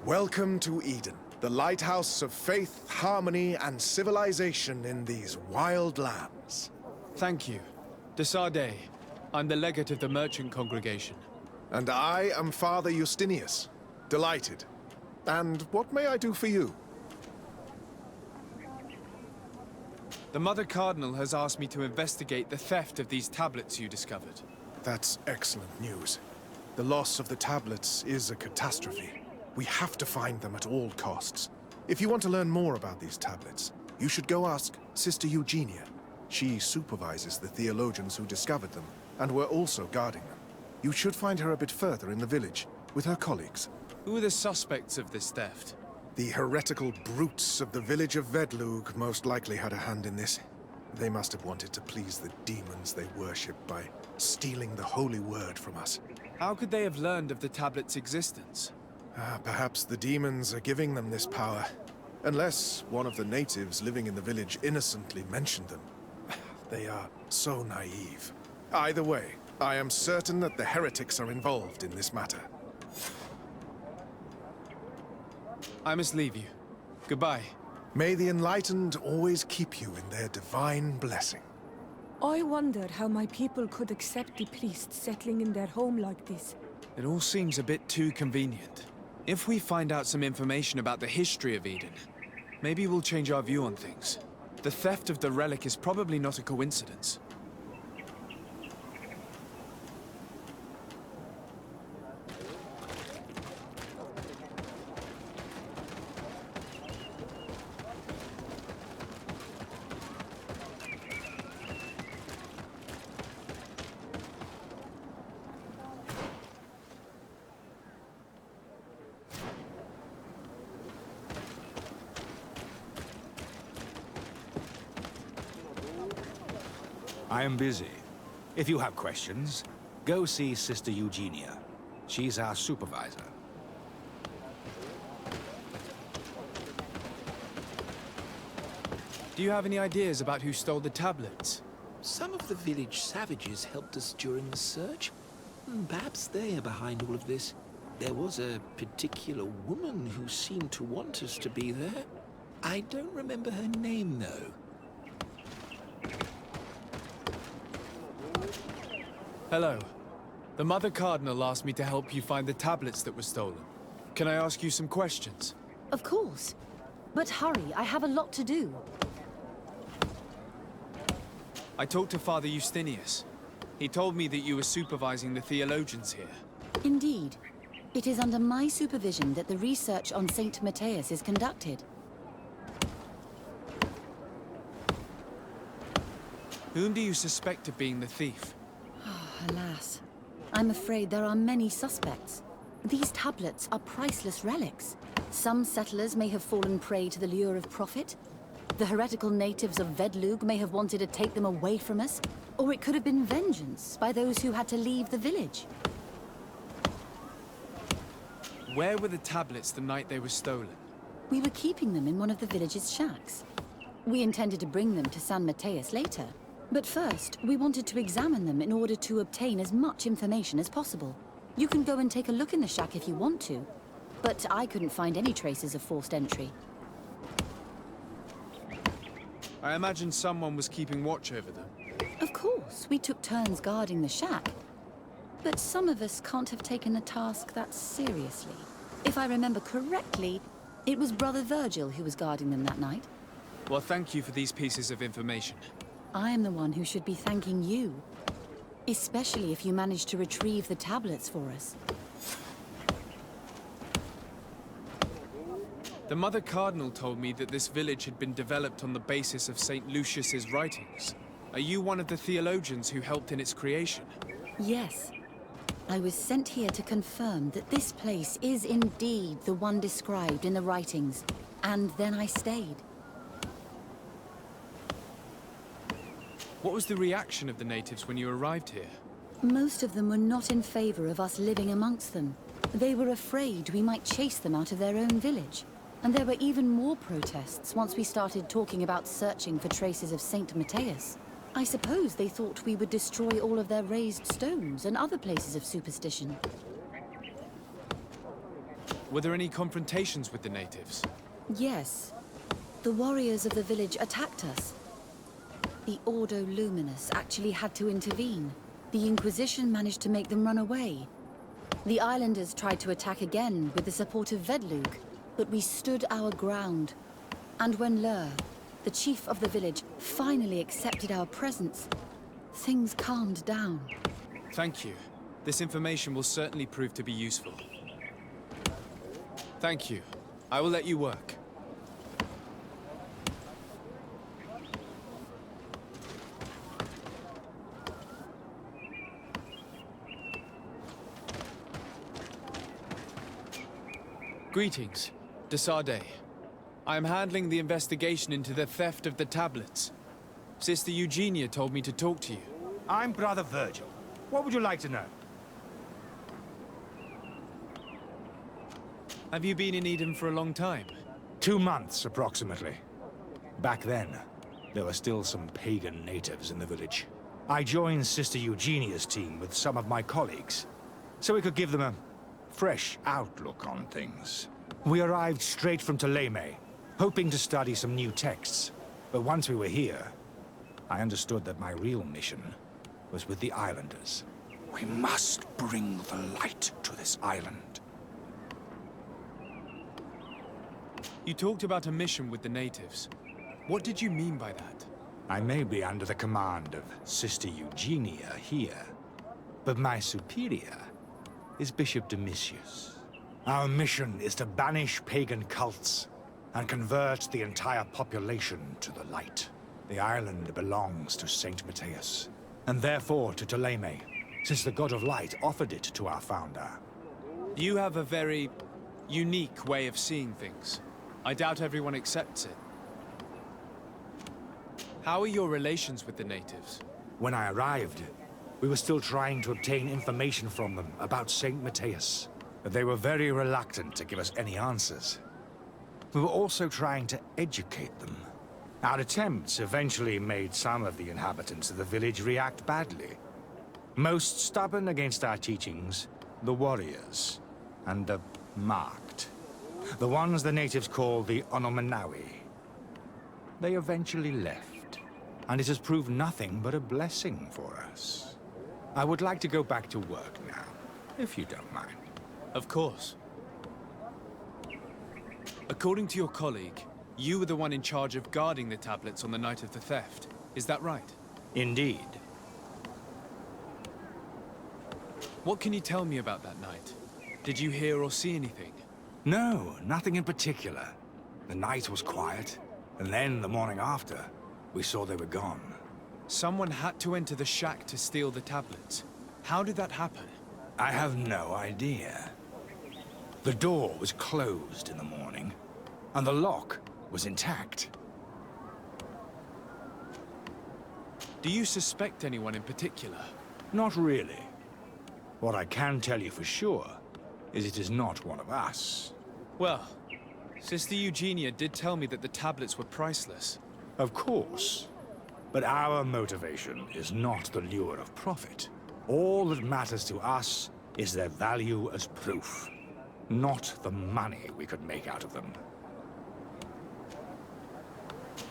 Welcome to Eden, the lighthouse of faith, harmony, and civilization in these wild lands. Thank you. Desade. I'm the legate of the merchant congregation. And I am Father Justinius. Delighted. And what may I do for you? The Mother Cardinal has asked me to investigate the theft of these tablets you discovered. That's excellent news. The loss of the tablets is a catastrophe. We have to find them at all costs. If you want to learn more about these tablets, you should go ask Sister Eugenia. She supervises the theologians who discovered them, and were also guarding them. You should find her a bit further in the village, with her colleagues. Who are the suspects of this theft? The heretical brutes of the village of Vedlug most likely had a hand in this. They must have wanted to please the demons they worship by stealing the holy word from us. How could they have learned of the tablet's existence? Perhaps the demons are giving them this power. Unless one of the natives living in the village innocently mentioned them. They are so naive. Either way, I am certain that the heretics are involved in this matter. I must leave you. Goodbye. May the enlightened always keep you in their divine blessing. I wondered how my people could accept the priests settling in their home like this. It all seems a bit too convenient. If we find out some information about the history of Eden, maybe we'll change our view on things. The theft of the relic is probably not a coincidence. I am busy. If you have questions, go see Sister Eugenia. She's our supervisor. Do you have any ideas about who stole the tablets? Some of the village savages helped us during the search. Perhaps they are behind all of this. There was a particular woman who seemed to want us to be there. I don't remember her name, though. Hello. The Mother Cardinal asked me to help you find the tablets that were stolen. Can I ask you some questions? Of course. But hurry, I have a lot to do. I talked to Father Justinius. He told me that you were supervising the theologians here. Indeed. It is under my supervision that the research on Saint Matthias is conducted. Whom do you suspect of being the thief? Alas. I'm afraid there are many suspects. These tablets are priceless relics. Some settlers may have fallen prey to the lure of profit. The heretical natives of Vedlug may have wanted to take them away from us. Or it could have been vengeance by those who had to leave the village. Where were the tablets the night they were stolen? We were keeping them in one of the village's shacks. We intended to bring them to San Matthias later. But first, we wanted to examine them in order to obtain as much information as possible. You can go and take a look in the shack if you want to, but I couldn't find any traces of forced entry. I imagine someone was keeping watch over them. Of course, we took turns guarding the shack. But some of us can't have taken the task that seriously. If I remember correctly, it was Brother Virgil who was guarding them that night. Well, thank you for these pieces of information. I am the one who should be thanking you. Especially if you managed to retrieve the tablets for us. The Mother Cardinal told me that this village had been developed on the basis of St. Lucius's writings. Are you one of the theologians who helped in its creation? Yes. I was sent here to confirm that this place is indeed the one described in the writings. And then I stayed. What was the reaction of the natives when you arrived here? Most of them were not in favor of us living amongst them. They were afraid we might chase them out of their own village. And there were even more protests once we started talking about searching for traces of Saint Matthias. I suppose they thought we would destroy all of their raised stones and other places of superstition. Were there any confrontations with the natives? Yes. The warriors of the village attacked us. The Ordo Luminous actually had to intervene. The Inquisition managed to make them run away. The islanders tried to attack again with the support of Vedlug, but we stood our ground. And when Lur, the chief of the village, finally accepted our presence, things calmed down. Thank you. This information will certainly prove to be useful. Thank you. I will let you work. Greetings, Desade. I am handling the investigation into the theft of the tablets. Sister Eugenia told me to talk to you. I'm Brother Virgil. What would you like to know? Have you been in Eden for a long time? 2 months, approximately. Back then, there were still some pagan natives in the village. I joined Sister Eugenia's team with some of my colleagues, so we could give them a fresh outlook on things. We arrived straight from Ptolemy, hoping to study some new texts. But once we were here, I understood that my real mission was with the islanders. We must bring the light to this island. You talked about a mission with the natives. What did you mean by that? I may be under the command of Sister Eugenia here, but my superior is Bishop Domitius. Our mission is to banish pagan cults and convert the entire population to the light. The island belongs to Saint Matthias, and therefore to Ptolemy, since the God of Light offered it to our founder. You have a very unique way of seeing things. I doubt everyone accepts it. How are your relations with the natives? When I arrived, we were still trying to obtain information from them about Saint Matthias, but they were very reluctant to give us any answers. We were also trying to educate them. Our attempts eventually made some of the inhabitants of the village react badly. Most stubborn against our teachings, the warriors, and the marked. The ones the natives call the Onomanawi. They eventually left, and it has proved nothing but a blessing for us. I would like to go back to work now, if you don't mind. Of course. According to your colleague, you were the one in charge of guarding the tablets on the night of the theft. Is that right? Indeed. What can you tell me about that night? Did you hear or see anything? No, nothing in particular. The night was quiet, and then the morning after, we saw they were gone. Someone had to enter the shack to steal the tablets. How did that happen? I have no idea. The door was closed in the morning, and the lock was intact. Do you suspect anyone in particular? Not really. What I can tell you for sure is it is not one of us. Well, Sister Eugenia did tell me that the tablets were priceless. Of course. But our motivation is not the lure of profit. All that matters to us is their value as proof, not the money we could make out of them.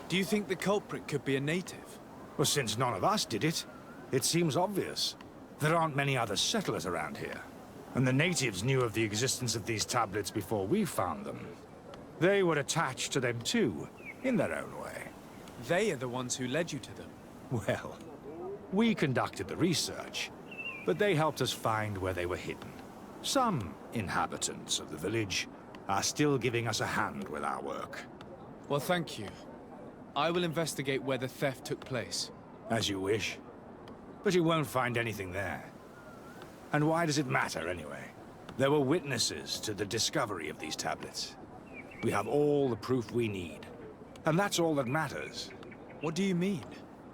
Do you think the culprit could be a native? Well, since none of us did it, it seems obvious. There aren't many other settlers around here. And the natives knew of the existence of these tablets before we found them. They were attached to them too, in their own way. They are the ones who led you to them. Well, we conducted the research, but they helped us find where they were hidden. Some inhabitants of the village are still giving us a hand with our work. Well, thank you. I will investigate where the theft took place. As you wish. But you won't find anything there. And why does it matter, anyway? There were witnesses to the discovery of these tablets. We have all the proof we need. And that's all that matters. What do you mean?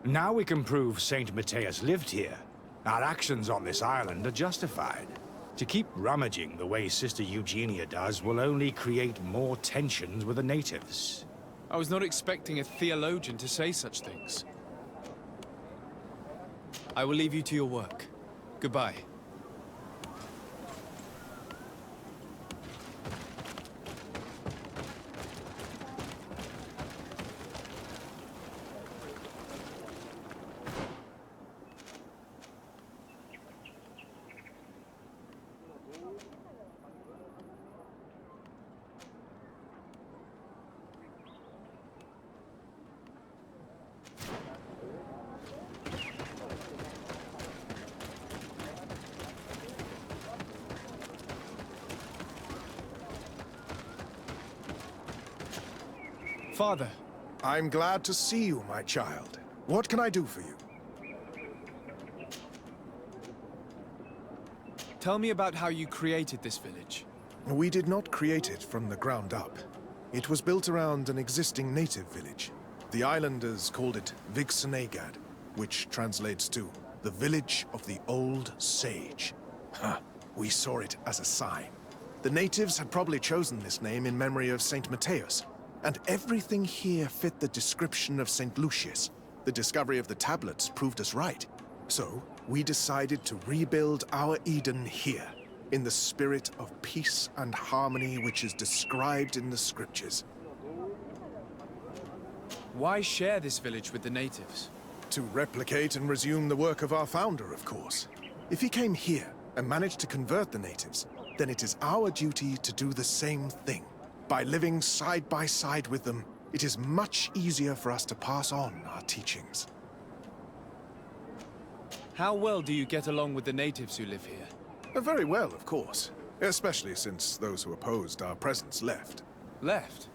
Now we can prove Saint Matthias lived here. Our actions on this island are justified. To keep rummaging the way Sister Eugenia does will only create more tensions with the natives. I was not expecting a theologian to say such things. I will leave you to your work. Goodbye. Father, I'm glad to see you, my child. What can I do for you? tell me about how you created this village. We did not create it from the ground up. It was built around an existing native village. The islanders called it Vixenagad, which translates to the Village of the Old Sage. Huh. We saw it as a sign. The natives had probably chosen this name in memory of Saint Matthias, and everything here fit the description of Saint Lucius. The discovery of the tablets proved us right. So, we decided to rebuild our Eden here, in the spirit of peace and harmony which is described in the scriptures. Why share this village with the natives? To replicate and resume the work of our founder, of course. If he came here and managed to convert the natives, then it is our duty to do the same thing. By living side by side with them, it is much easier for us to pass on our teachings. How well do you get along with the natives who live here? Very well, of course. Especially since those who opposed our presence left. Left?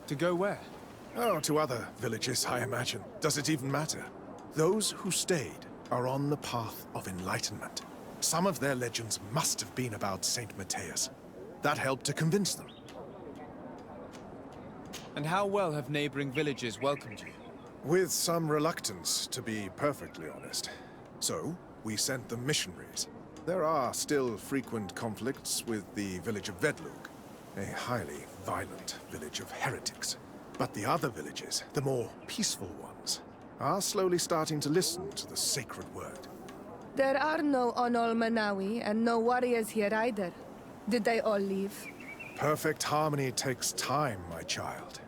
To go where? Oh, to other villages, I imagine. Does it even matter? Those who stayed are on the path of enlightenment. Some of their legends must have been about Saint Matthias. That helped to convince them. And how well have neighboring villages welcomed you? With some reluctance, to be perfectly honest. So, we sent them missionaries. There are still frequent conflicts with the village of Vedlug, a highly violent village of heretics. But the other villages, the more peaceful ones, are slowly starting to listen to the sacred word. There are no Onol Manawi and no warriors here either. Did they all leave? Perfect harmony takes time, my child.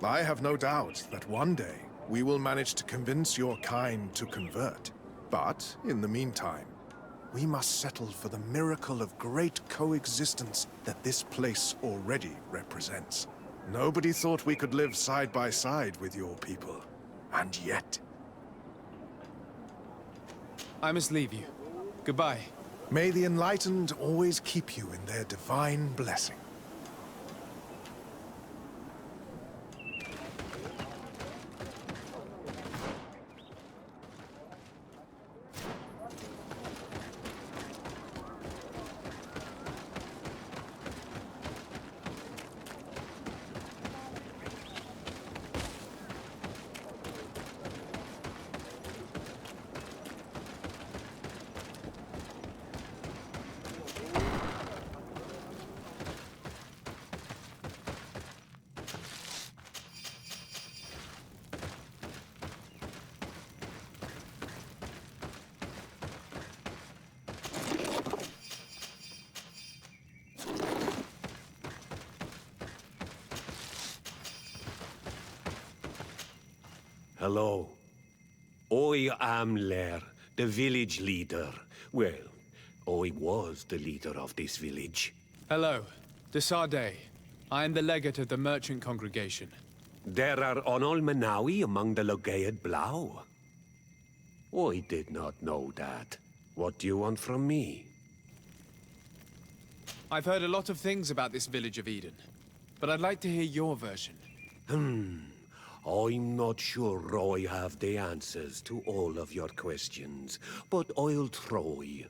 I have no doubt that one day we will manage to convince your kind to convert. But, in the meantime, we must settle for the miracle of great coexistence that this place already represents. Nobody thought we could live side by side with your people. And yet... I must leave you. Goodbye. May the enlightened always keep you in their divine blessing. Hello. I am Lair, the village leader. Well, I was the leader of this village. Hello. Desade. I am the legate of the merchant congregation. There are Onol Manawi among the Logead Blau. I did not know that. What do you want from me? I've heard a lot of things about this village of Eden, but I'd like to hear your version. I'm not sure I have the answers to all of your questions, but I'll try.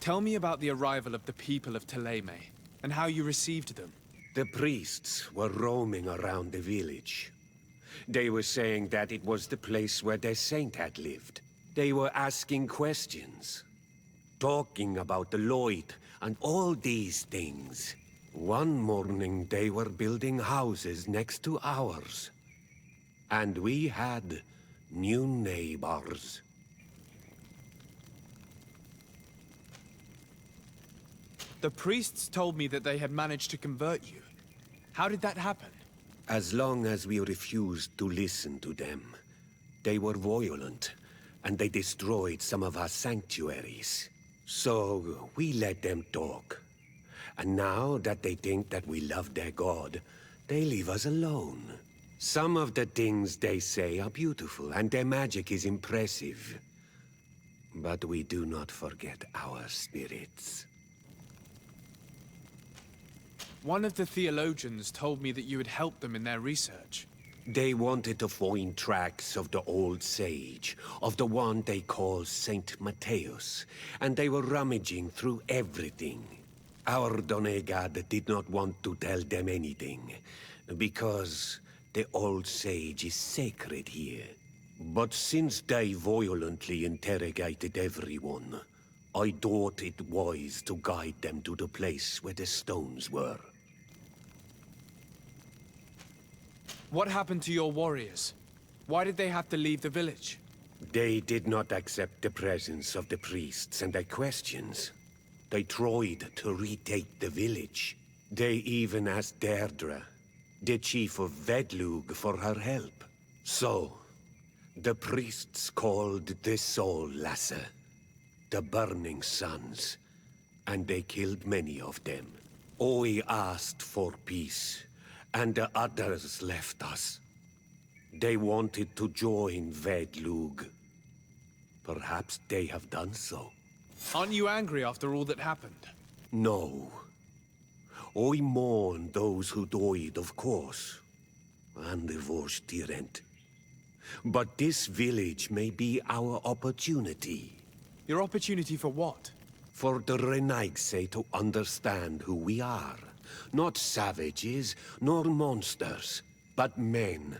Tell me about the arrival of the people of Teleme, and how you received them. The priests were roaming around the village. They were saying that it was the place where their saint had lived. They were asking questions, talking about the Lloyd and all these things. One morning they were building houses next to ours. And we had new neighbors. The priests told me that they had managed to convert you. How did that happen? As long as we refused to listen to them, they were violent, and they destroyed some of our sanctuaries. So we let them talk. And now that they think that we love their god, they leave us alone. Some of the things they say are beautiful, and their magic is impressive. But we do not forget our spirits. One of the theologians told me that you had helped them in their research. They wanted to find tracks of the old sage, of the one they call Saint Matthäus, and they were rummaging through everything. Our Donegad did not want to tell them anything, because the old sage is sacred here. But since they violently interrogated everyone, I thought it wise to guide them to the place where the stones were. What happened to your warriors? Why did they have to leave the village? They did not accept the presence of the priests and their questions. They tried to retake the village. They even asked Deirdre, the chief of Vedlug, for her help. So, the priests called the Soul Lasser, the Burning Suns, and they killed many of them. I asked for peace, and the others left us. They wanted to join Vedlug. Perhaps they have done so. Aren't you angry after all that happened? No. I mourn those who died, of course, and the Vorstyrent. But this village may be our opportunity. Your opportunity for what? For the Renaigse to understand who we are. Not savages, nor monsters, but men,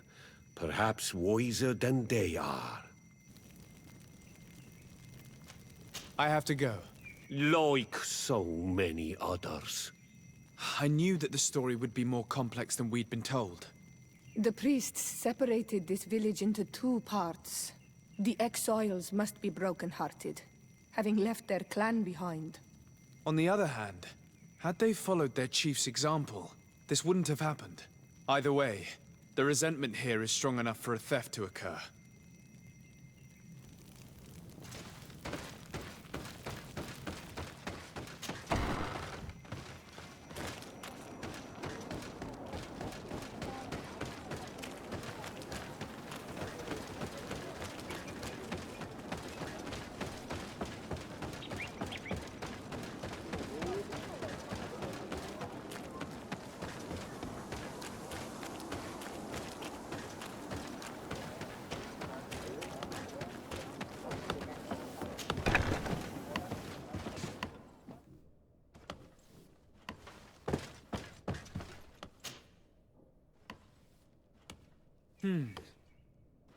perhaps wiser than they are. I have to go. Like so many others. I knew that the story would be more complex than we'd been told. The priests separated this village into two parts. The exiles must be broken-hearted, having left their clan behind. On the other hand, had they followed their chief's example, this wouldn't have happened. Either way, the resentment here is strong enough for a theft to occur.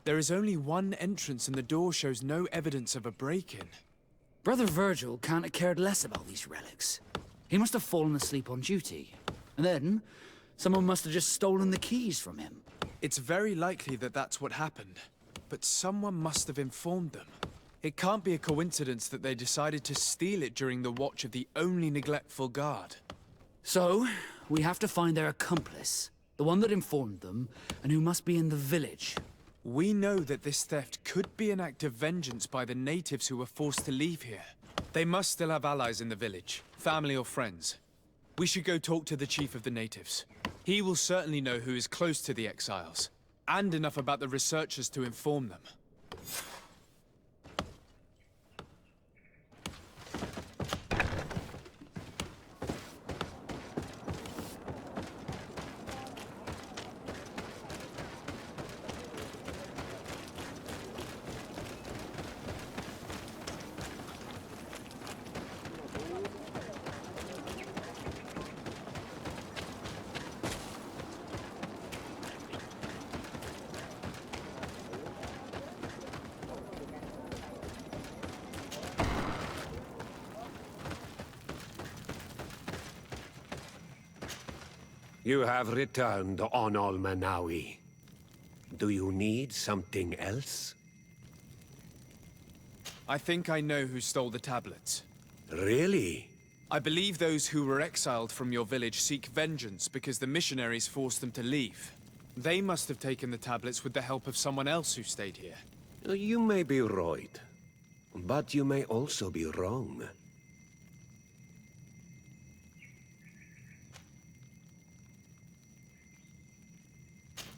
There is only one entrance and the door shows no evidence of a break-in. Brother Virgil can't have cared less about these relics. He must have fallen asleep on duty. And then, someone must have just stolen the keys from him. It's very likely that that's what happened, but someone must have informed them. It can't be a coincidence that they decided to steal it during the watch of the only neglectful guard. So, we have to find their accomplice, the one that informed them, and who must be in the village. We know that this theft could be an act of vengeance by the natives who were forced to leave here. They must still have allies in the village, family or friends. We should go talk to the chief of the natives. He will certainly know who is close to the exiles, and enough about the researchers to inform them. You have returned on Almanawi. Do you need something else? I think I know who stole the tablets. Really? I believe those who were exiled from your village seek vengeance because the missionaries forced them to leave. They must have taken the tablets with the help of someone else who stayed here. You may be right, but you may also be wrong.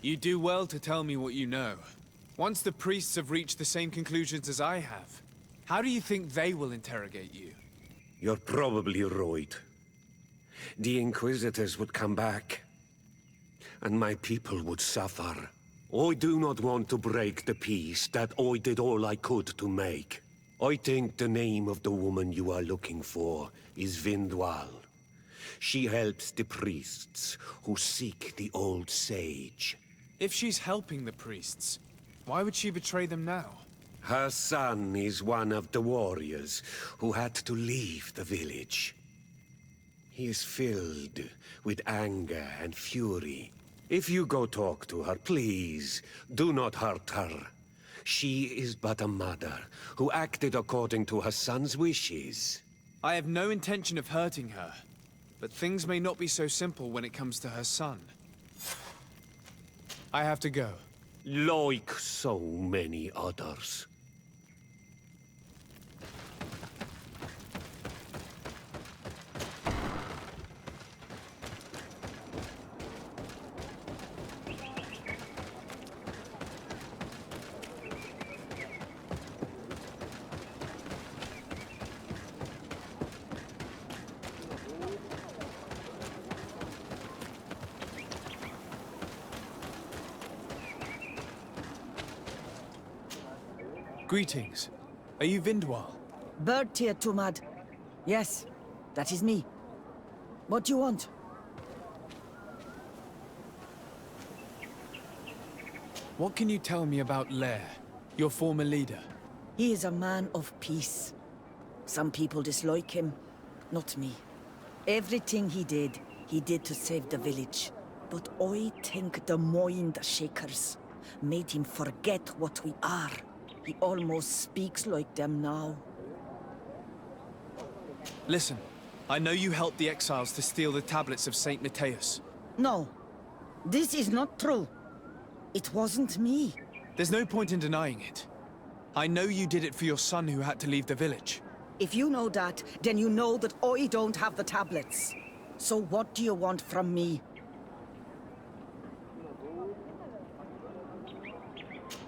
You do well to tell me what you know. Once the priests have reached the same conclusions as I have, how do you think they will interrogate you? You're probably right. the Inquisitors would come back, and my people would suffer. I do not want to break the peace that I did all I could to make. I think the name of the woman you are looking for is Vindwal. She helps the priests who seek the old sage. If she's helping the priests, why would she betray them now? Her son is one of the warriors who had to leave the village. He is filled with anger and fury. If you go talk to her, please, do not hurt her. She is but a mother who acted according to her son's wishes. I have no intention of hurting her, but things may not be so simple when it comes to her son. I have to go. Like so many others. Greetings. Are you Vindwal? Bird-tier Tumad. Yes, that is me. What do you want? What can you tell me about Lair, your former leader? He is a man of peace. Some people dislike him, not me. Everything he did to save the village. But I think the Mind Shakers made him forget what we are. He almost speaks like them now. Listen, I know you helped the exiles to steal the tablets of Saint Matthias. No, this is not true. It wasn't me. There's no point in denying it. I know you did it for your son who had to leave the village. If you know that, then you know that I don't have the tablets. So what do you want from me?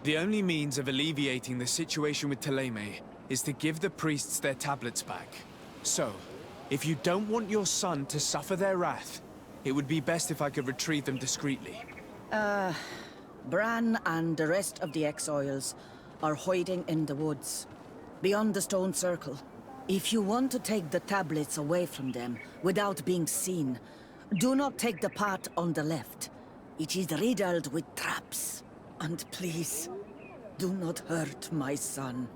The only means of alleviating the situation with Thélème is to give the priests their tablets back. So, if you don't want your son to suffer their wrath, it would be best if I could retrieve them discreetly. Bran and the rest of the exiles are hiding in the woods, beyond the stone circle. If you want to take the tablets away from them without being seen, do not take the path on the left. It is riddled with traps. And please, do not hurt my son.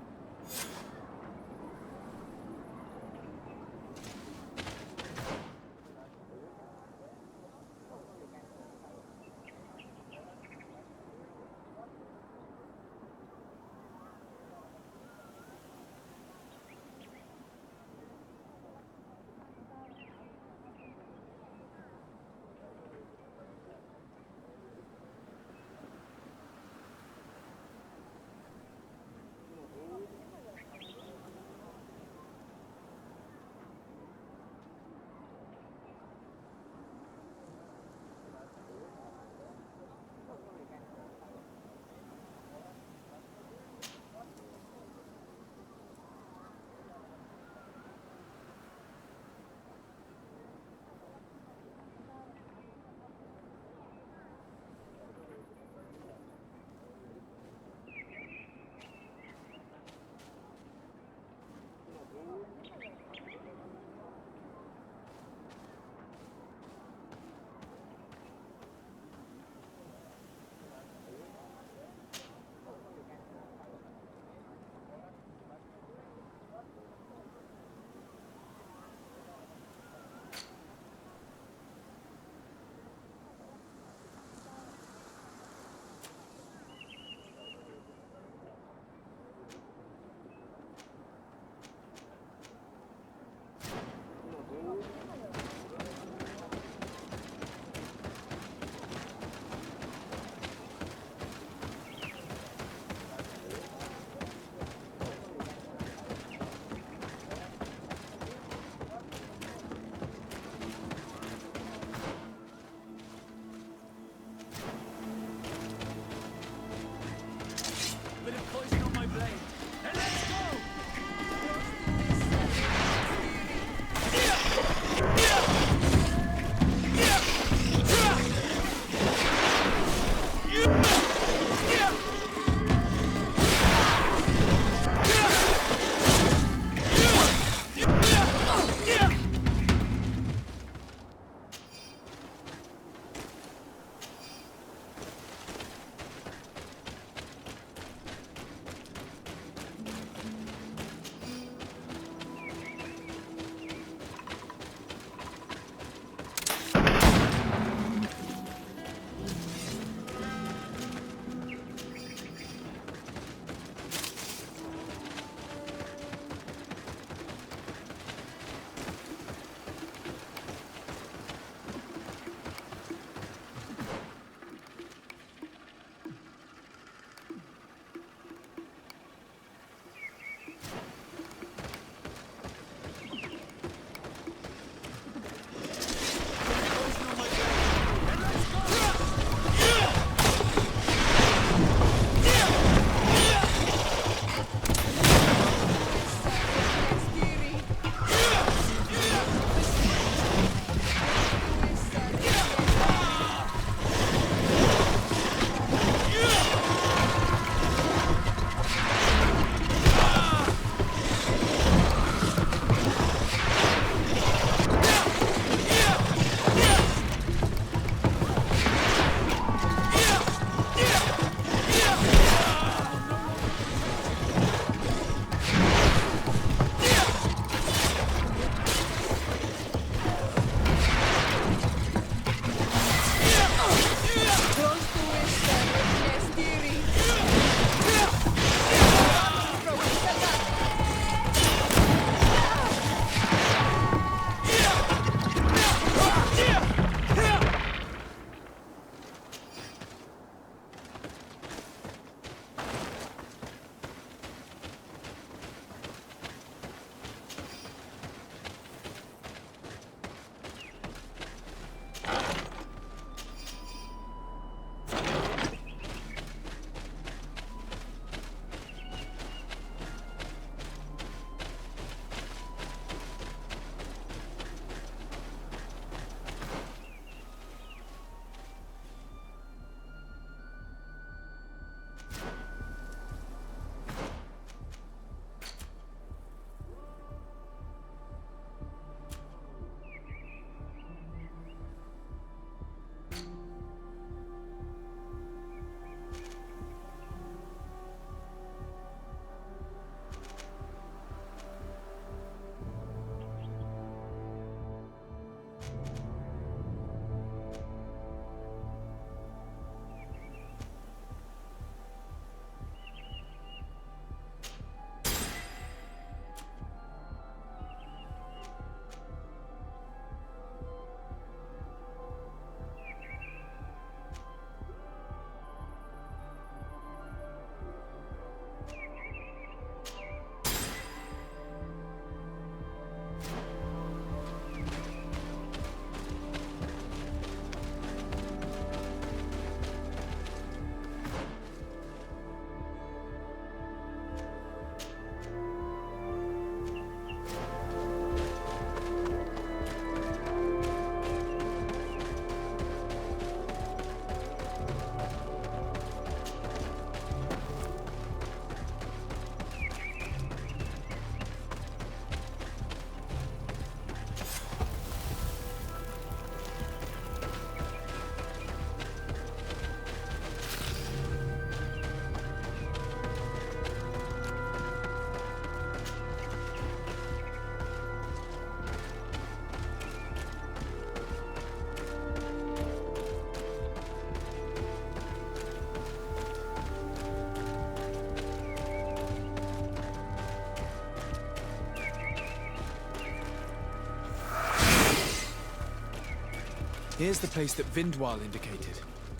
Here's the place that Vindwal indicated.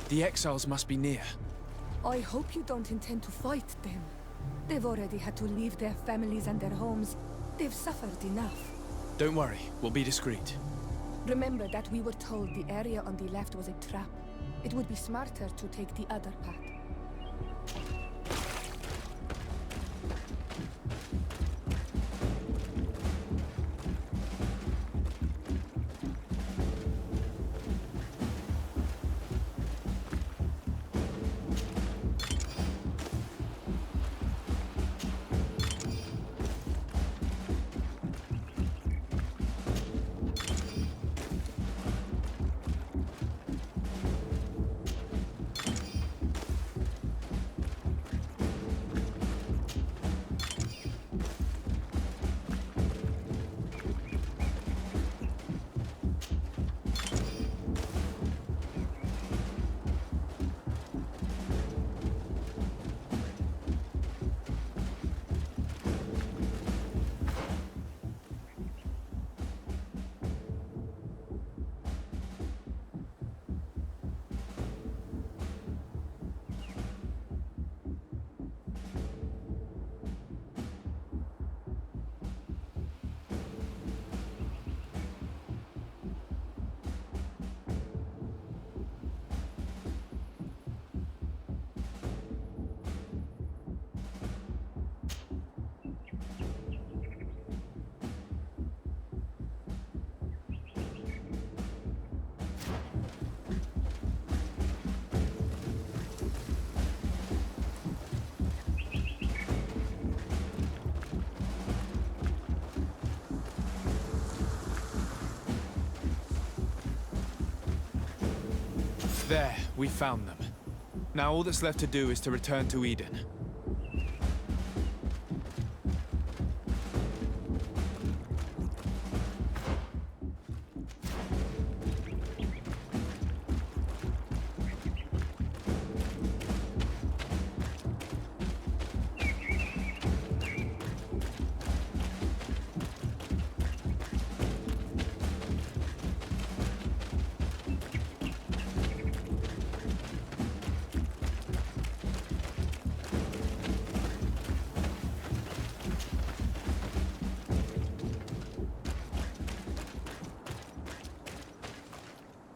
The exiles must be near. I hope you don't intend to fight them. They've already had to leave their families and their homes. They've suffered enough. Don't worry, we'll be discreet. Remember that we were told the area on the left was a trap. It would be smarter to take the other path. There, we found them. Now all that's left to do is to return to Eden.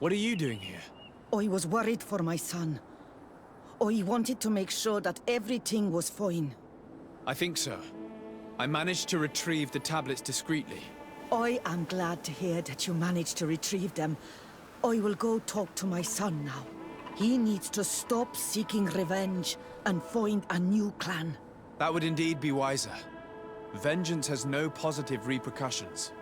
What are you doing here? I was worried for my son. I wanted to make sure that everything was fine. I think so. I managed to retrieve the tablets discreetly. I am glad to hear that you managed to retrieve them. I will go talk to my son now. He needs to stop seeking revenge and find a new clan. That would indeed be wiser. Vengeance has no positive repercussions.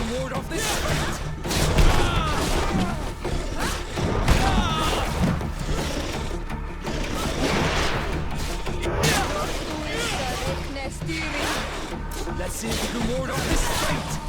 can ward off this threat! Let's see if you can ward off this fate!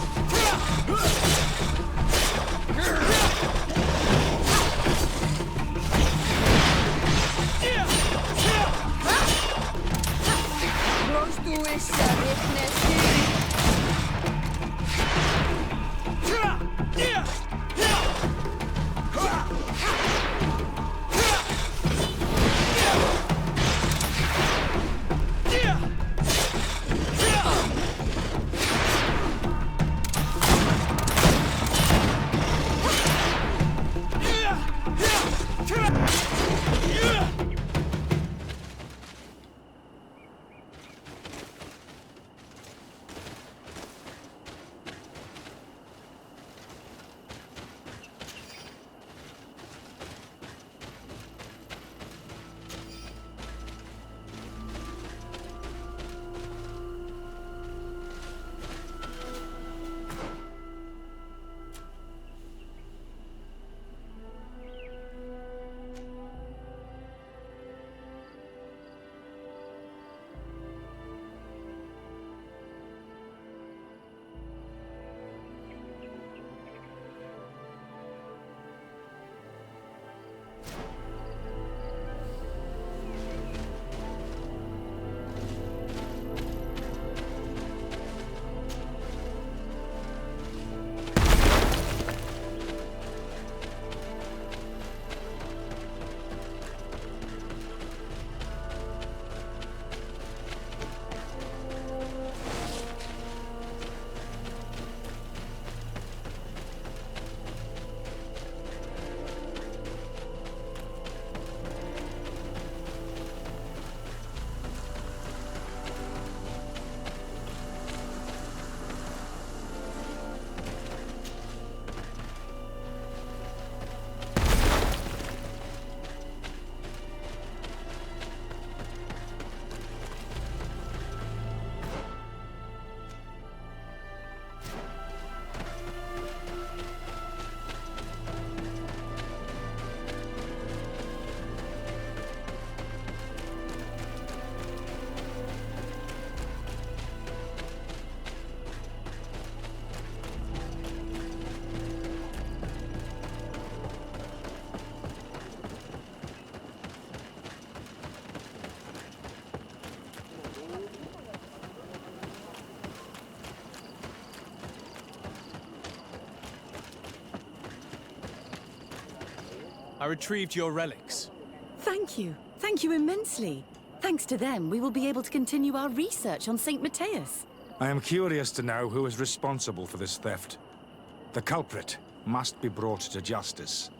I retrieved your relics. Thank you. Thank you immensely. Thanks to them, we will be able to continue our research on St. Matthias. I am curious to know who is responsible for this theft. The culprit must be brought to justice.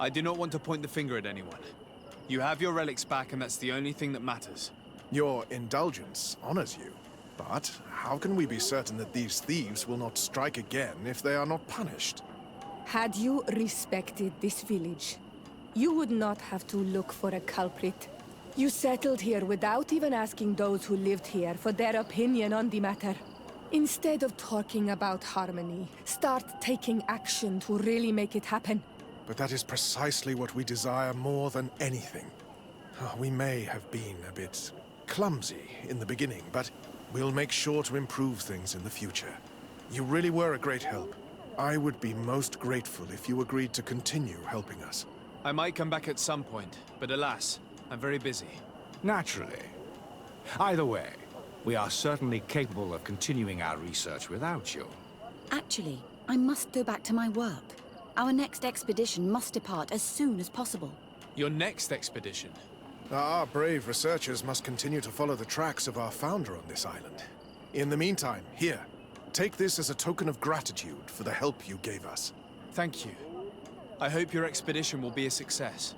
I do not want to point the finger at anyone. You have your relics back, and that's the only thing that matters. Your indulgence honors you. But how can we be certain that these thieves will not strike again if they are not punished? Had you respected this village, you would not have to look for a culprit. You settled here without even asking those who lived here for their opinion on the matter. Instead of talking about harmony, start taking action to really make it happen. But that is precisely what we desire more than anything. We may have been a bit clumsy in the beginning, but we'll make sure to improve things in the future. You really were a great help. I would be most grateful if you agreed to continue helping us. I might come back at some point, but alas, I'm very busy. Naturally. Either way, we are certainly capable of continuing our research without you. Actually, I must go back to my work. Our next expedition must depart as soon as possible. Your next expedition? Our brave researchers must continue to follow the tracks of our founder on this island. In the meantime, here, take this as a token of gratitude for the help you gave us. Thank you. I hope your expedition will be a success.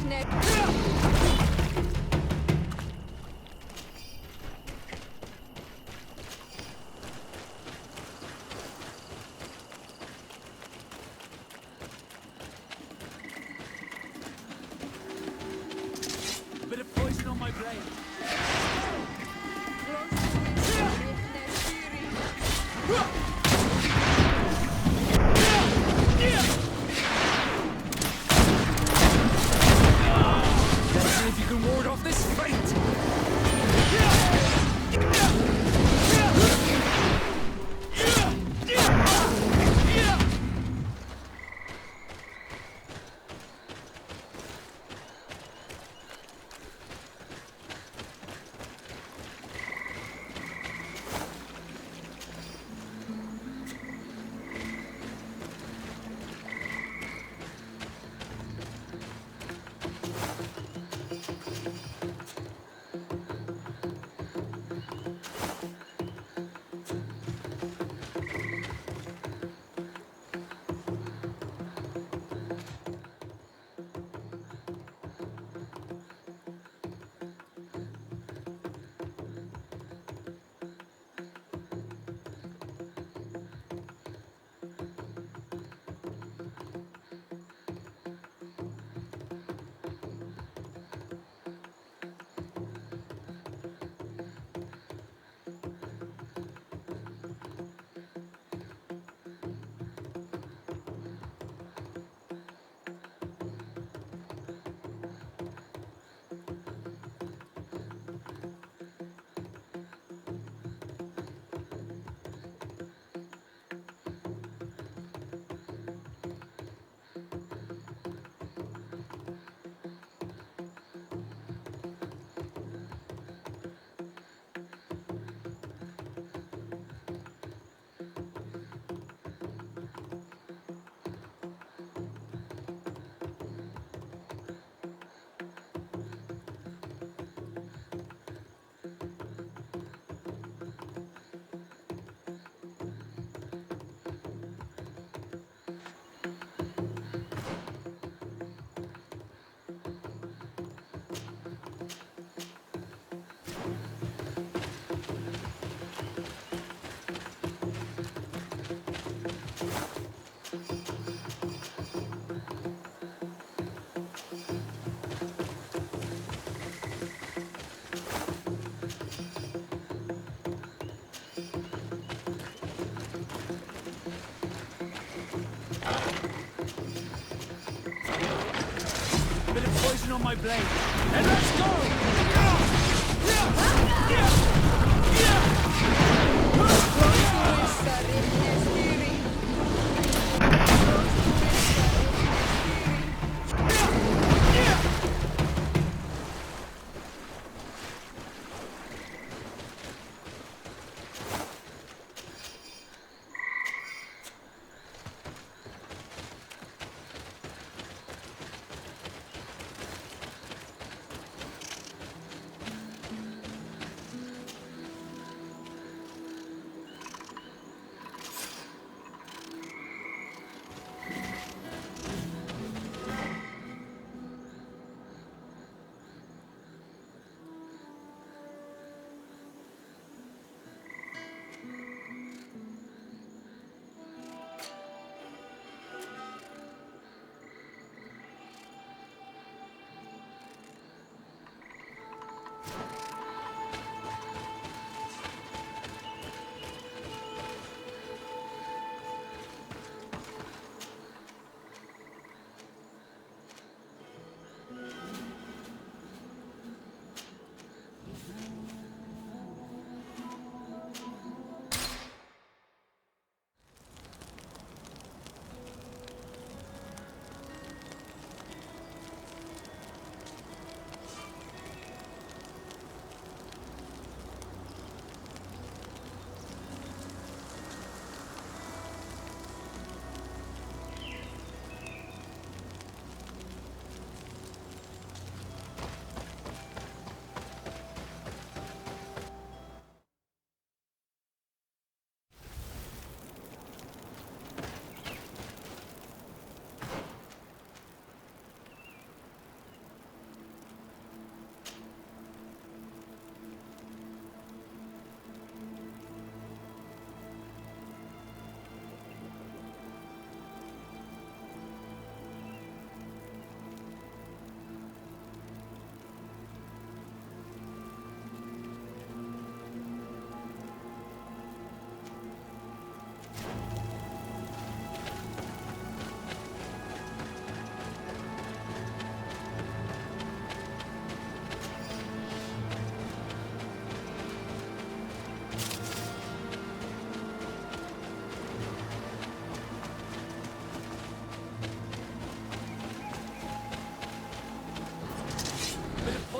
Bit of poison on my blade. Let's see if you can ward off this fate. On my blade, and let's go!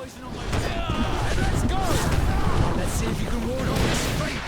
poison on my blade. Let's go! Let's see if you can ward off this fate.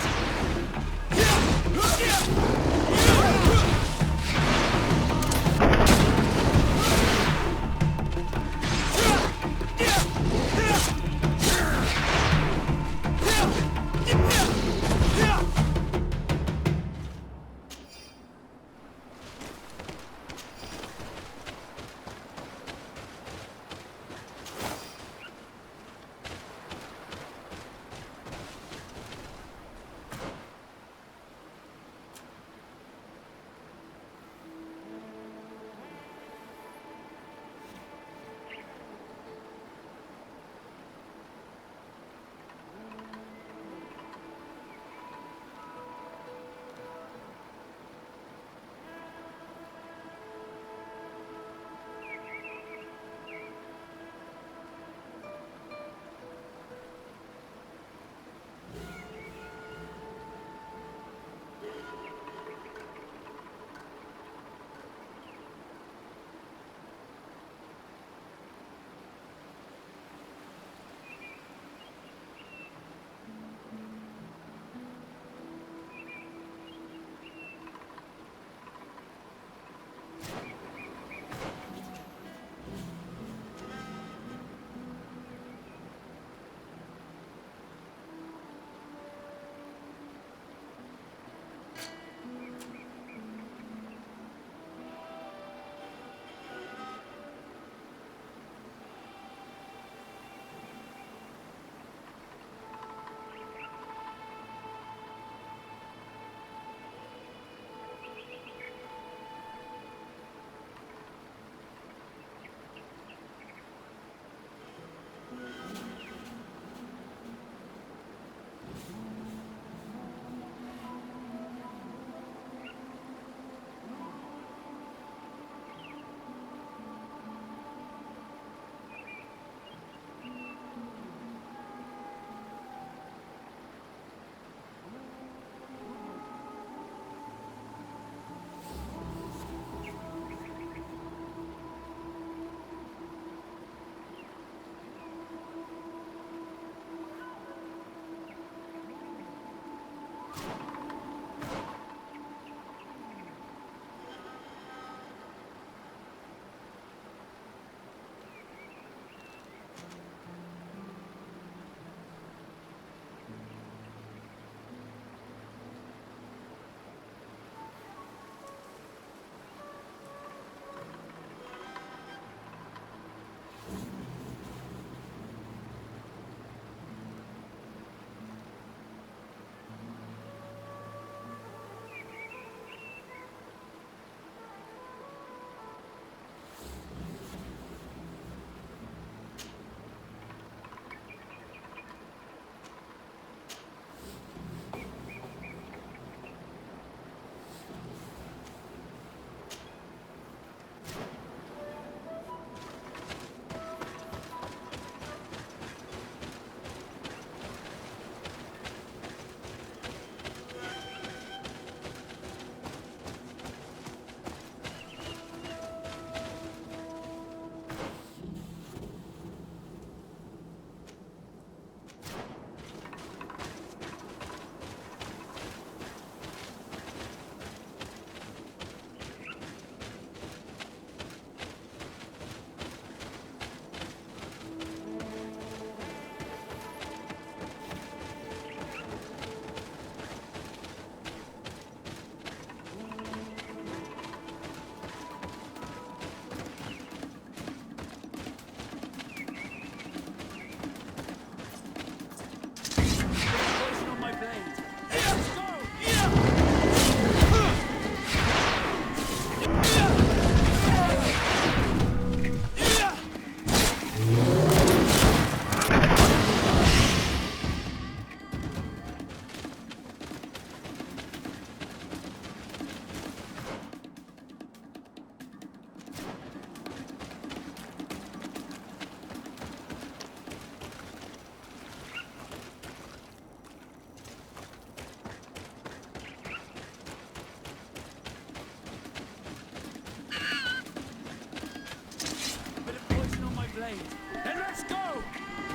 Then let's go!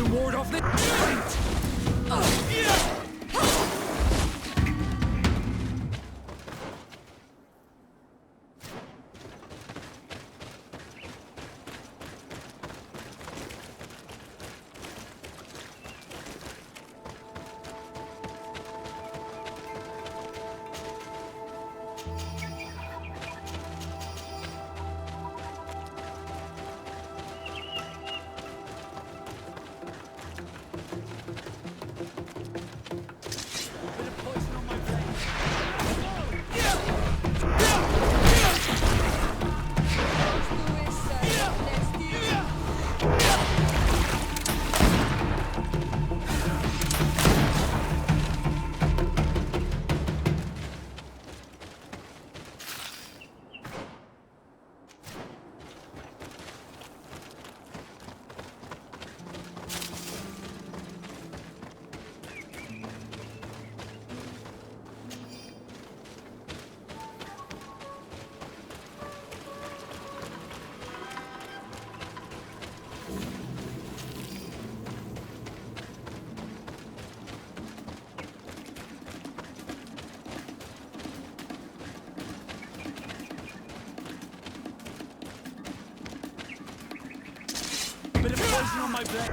to ward off the... Bit of poison on my blade.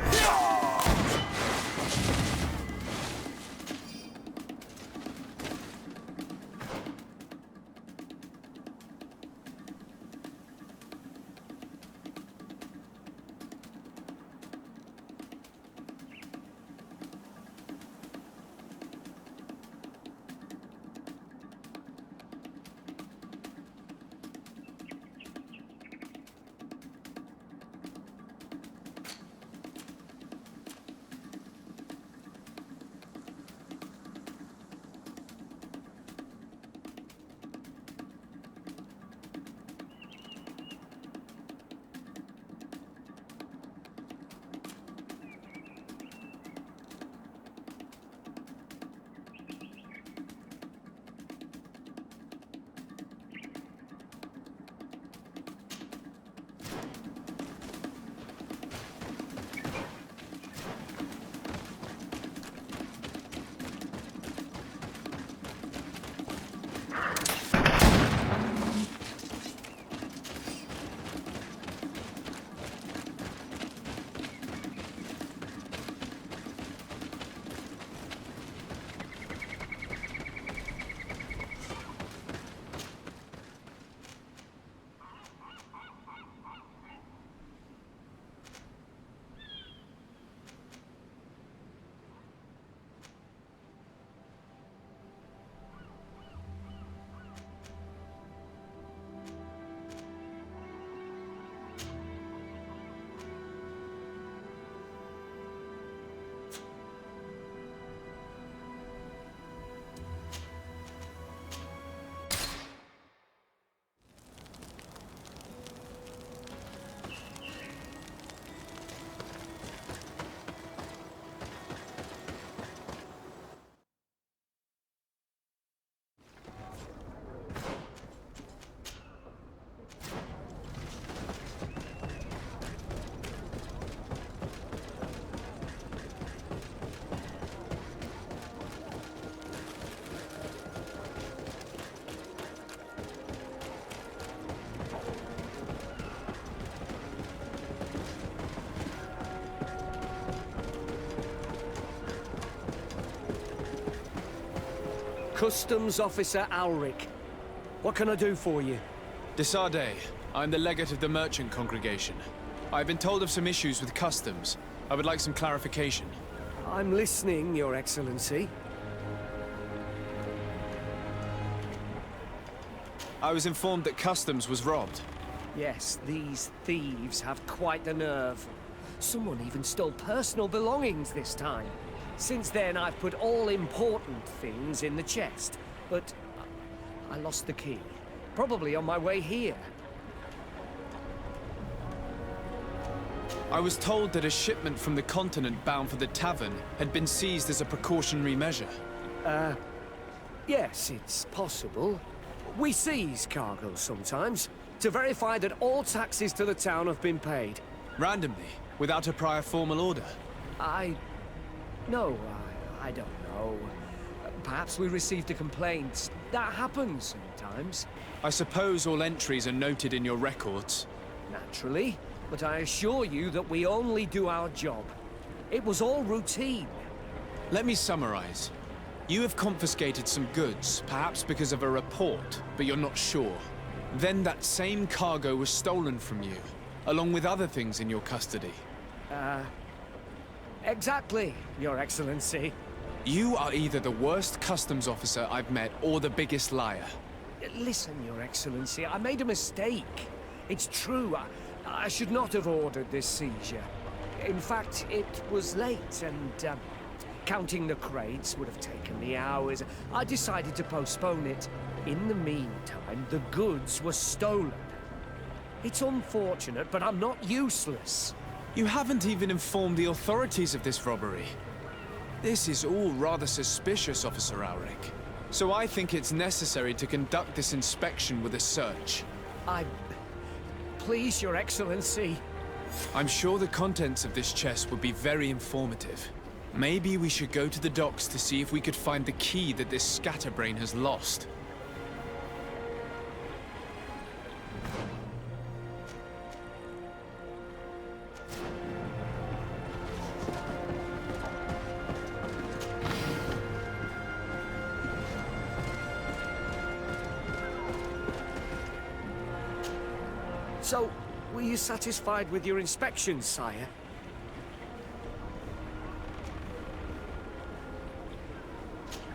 Customs Officer Alric. What can I do for you? Desarde, I'm the legate of the merchant congregation. I've been told of some issues with customs. I would like some clarification. I'm listening, Your Excellency. I was informed that customs was robbed. Yes, these thieves have quite the nerve. Someone even stole personal belongings this time. Since then, I've put all important things in the chest, but I lost the key. Probably on my way here. I was told that a shipment from the continent bound for the tavern had been seized as a precautionary measure. Yes, it's possible. We seize cargo sometimes, to verify that all taxes to the town have been paid. Randomly, without a prior formal order. No, I don't know. Perhaps we received a complaint. That happens sometimes. I suppose all entries are noted in your records. Naturally. But I assure you that we only do our job. It was all routine. Let me summarize. You have confiscated some goods, perhaps because of a report, but you're not sure. Then that same cargo was stolen from you, along with other things in your custody. Exactly, Your Excellency. You are either the worst customs officer I've met or the biggest liar. Listen, Your Excellency, I made a mistake. It's true, I should not have ordered this seizure. In fact, it was late and, counting the crates would have taken me hours. I decided to postpone it. In the meantime, the goods were stolen. It's unfortunate, but I'm not useless. You haven't even informed the authorities of this robbery. This is all rather suspicious, Officer Auric. So I think it's necessary to conduct this inspection with a search. Please, Your Excellency. I'm sure the contents of this chest would be very informative. Maybe we should go to the docks to see if we could find the key that this scatterbrain has lost. So, were you satisfied with your inspection, sire?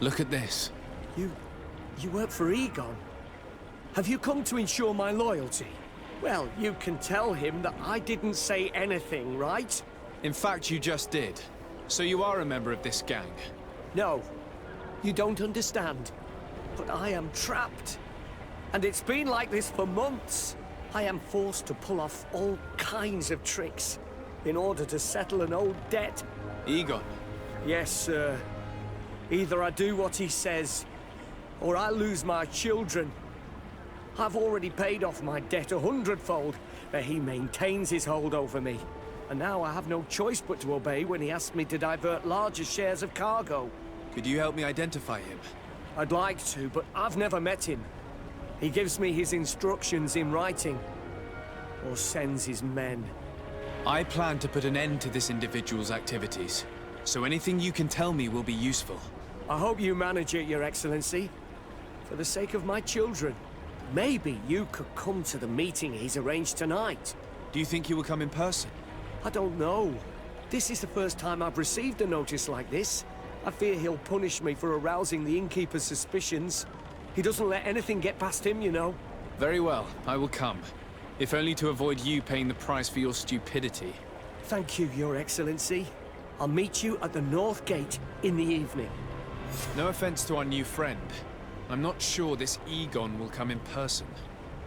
Look at this. You work for Egon? Have you come to ensure my loyalty? Well, you can tell him that I didn't say anything, right? In fact, you just did. So you are a member of this gang? No, you don't understand. But I am trapped. And it's been like this for months. I am forced to pull off all kinds of tricks in order to settle an old debt. Egon? Yes, sir. Either I do what he says, or I lose my children. I've already paid off my debt 100-fold, but he maintains his hold over me. And now I have no choice but to obey when he asks me to divert larger shares of cargo. Could you help me identify him? I'd like to, but I've never met him. He gives me his instructions in writing, or sends his men. I plan to put an end to this individual's activities, so anything you can tell me will be useful. I hope you manage it, Your Excellency. For the sake of my children. Maybe you could come to the meeting he's arranged tonight. Do you think he will come in person? I don't know. This is the first time I've received a notice like this. I fear he'll punish me for arousing the innkeeper's suspicions. He doesn't let anything get past him, you know. Very well, I will come. If only to avoid you paying the price for your stupidity. Thank you, Your Excellency. I'll meet you at the North Gate in the evening. No offense to our new friend. I'm not sure this Egon will come in person.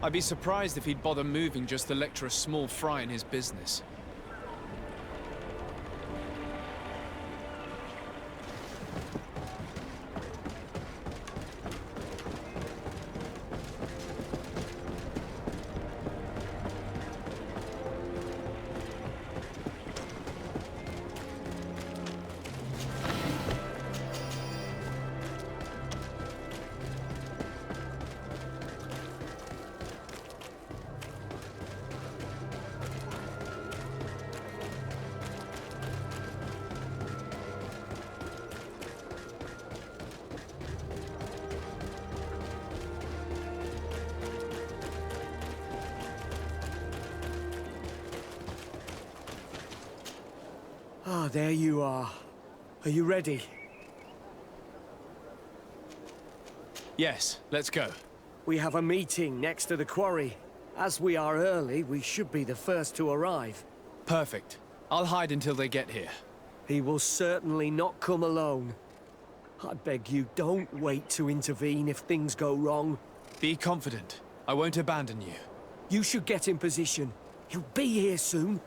I'd be surprised if he'd bother moving just to lecture a small fry in his business. Ah, there you are. Are you ready? Yes, let's go. We have a meeting next to the quarry. As we are early, we should be the first to arrive. Perfect. I'll hide until they get here. He will certainly not come alone. I beg you, don't wait to intervene if things go wrong. Be confident. I won't abandon you. You should get in position. He'll be here soon.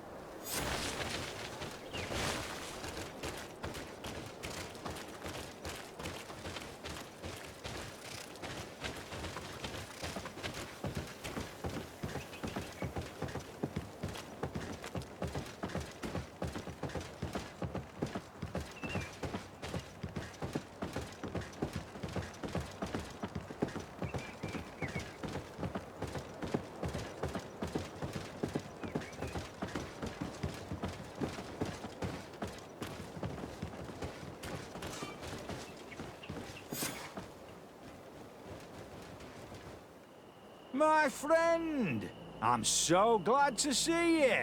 my friend. I'm so glad to see you.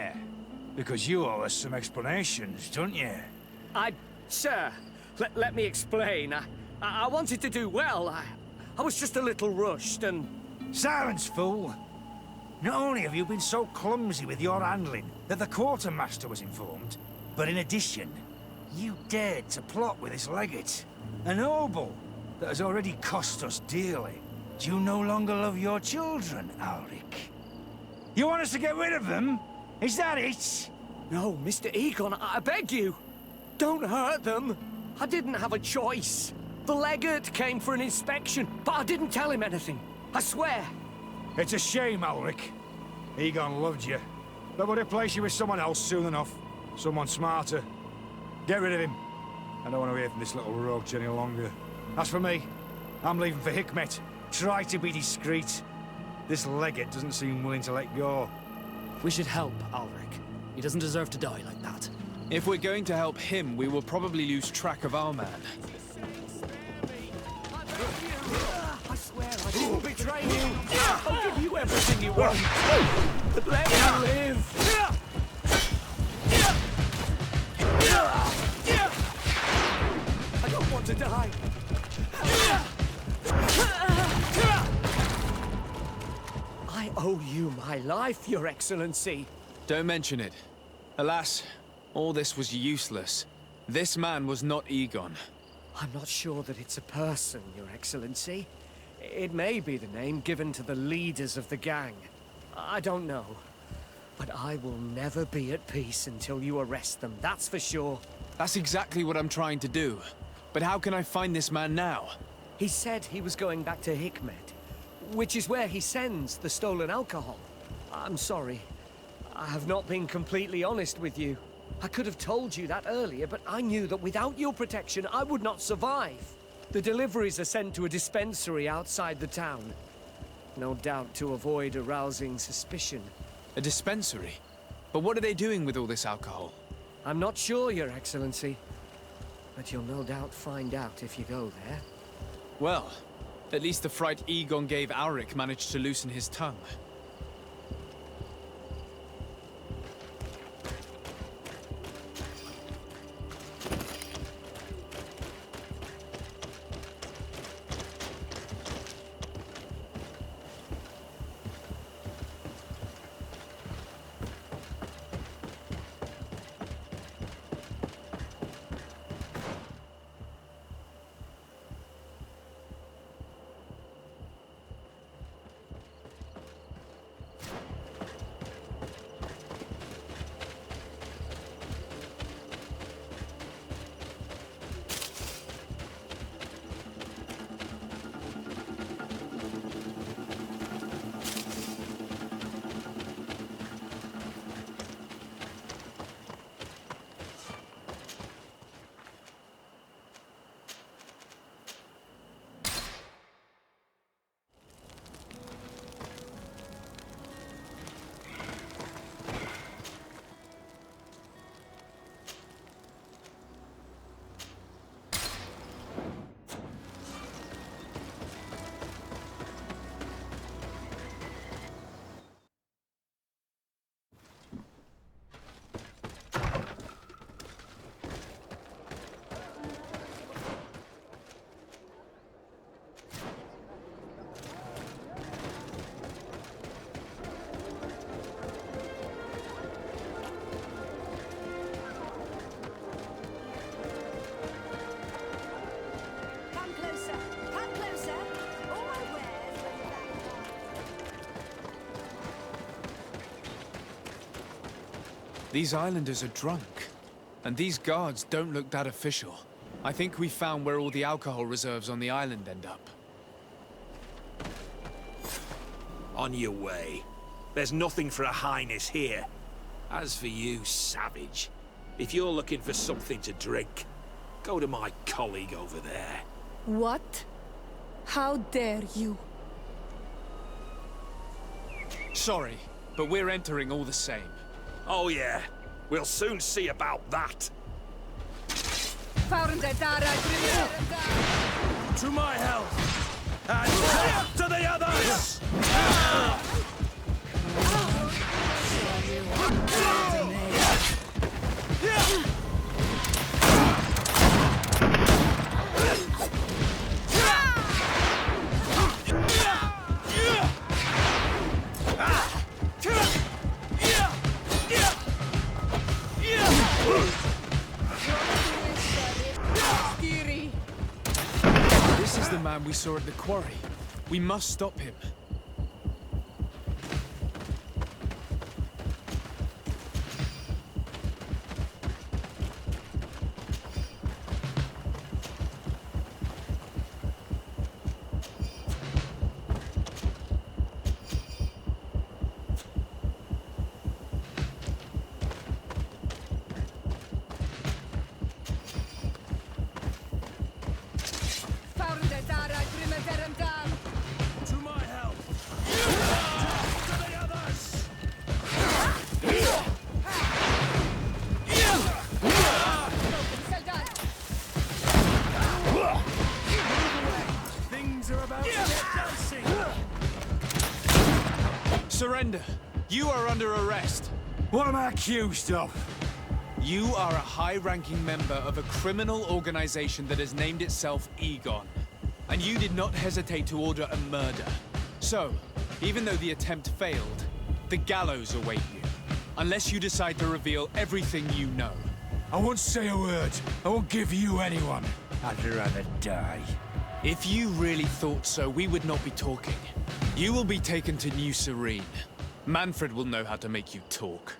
Because you owe us some explanations, don't you? Sir, let me explain. I wanted to do well. I was just a little rushed and... Silence, fool! Not only have you been so clumsy with your handling that the quartermaster was informed, but in addition, you dared to plot with this legate. A noble that has already cost us dearly. Do you no longer love your children, Ulrich? You want us to get rid of them? Is that it? No, Mr. Egon, I beg you. Don't hurt them. I didn't have a choice. The legate came for an inspection, but I didn't tell him anything. I swear. It's a shame, Ulrich. Egon loved you, but would replace you with someone else soon enough. Someone smarter. Get rid of him. I don't want to hear from this little roach any longer. As for me, I'm leaving for Hikmet. Try to be discreet. This legate doesn't seem willing to let go. We should help Ulrich. He doesn't deserve to die like that. If we're going to help him, we will probably lose track of our man. I swear I didn't betray you. I'll give you everything you want. But let me live. I don't want to die. I owe you my life, Your Excellency. Don't mention it. Alas, all this was useless. This man was not Egon. I'm not sure that it's a person, Your Excellency. It may be the name given to the leaders of the gang. I don't know. But I will never be at peace until you arrest them, that's for sure. That's exactly what I'm trying to do. But how can I find this man now? He said he was going back to Hikmet, which is where he sends the stolen alcohol. I'm sorry. I have not been completely honest with you. I could have told you that earlier, but I knew that without your protection, I would not survive. The deliveries are sent to a dispensary outside the town. No doubt to avoid arousing suspicion. A dispensary? But what are they doing with all this alcohol? I'm not sure, Your Excellency. But you'll no doubt find out if you go there. Well, at least the fright Egon gave Ulrich managed to loosen his tongue. These islanders are drunk, and these guards don't look that official. I think we found where all the alcohol reserves on the island end up. On your way. There's nothing for a highness here. As for you, savage, if you're looking for something to drink, go to my colleague over there. What? How dare you? Sorry, but we're entering all the same. Oh yeah, we'll soon see about that. To my health! And death to the others! This is the man we saw at the quarry. We must stop him. To my help! To the others! Things are about to get dicey! Surrender. You are under arrest. What am I accused of? You are a high-ranking member of a criminal organization that has named itself Egon. And you did not hesitate to order a murder. So, even though the attempt failed, the gallows await you. Unless you decide to reveal everything you know. I won't say a word. I won't give you anyone. I'd rather die. If you really thought so, we would not be talking. You will be taken to New Serene. Manfred will know how to make you talk.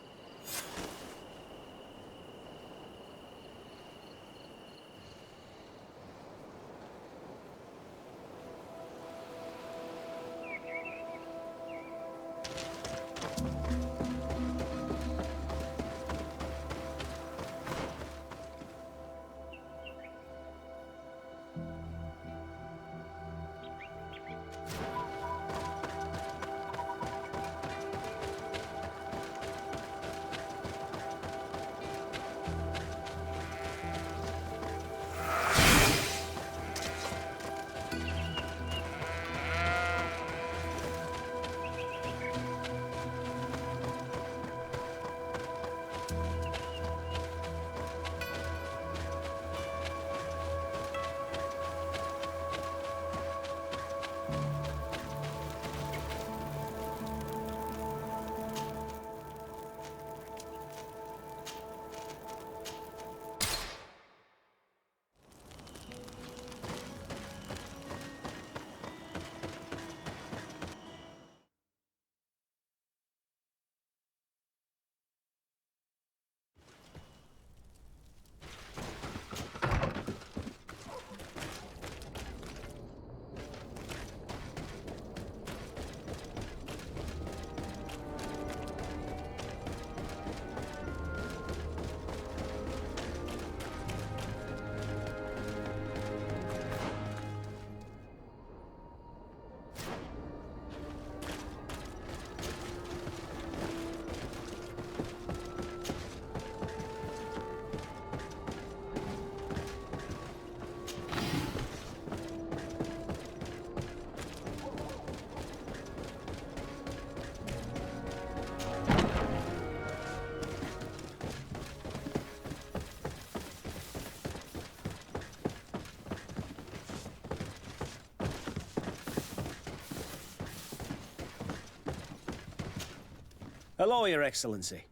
Hello, Your Excellency.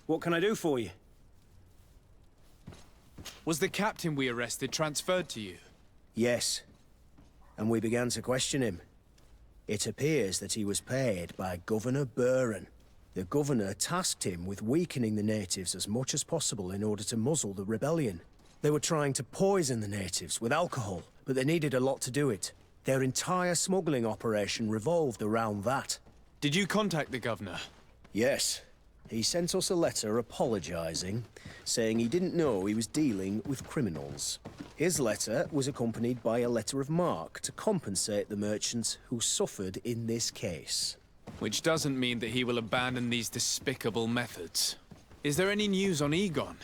What can I do for you? Was the captain we arrested transferred to you? Yes. And we began to question him. It appears that he was paid by Governor Buren. The governor tasked him with weakening the natives as much as possible in order to muzzle the rebellion. They were trying to poison the natives with alcohol, but they needed a lot to do it. Their entire smuggling operation revolved around that. Did you contact the governor? Yes. He sent us a letter apologizing, saying he didn't know he was dealing with criminals. His letter was accompanied by a letter of marque to compensate the merchants who suffered in this case. Which doesn't mean that he will abandon these despicable methods. Is there any news on Egon?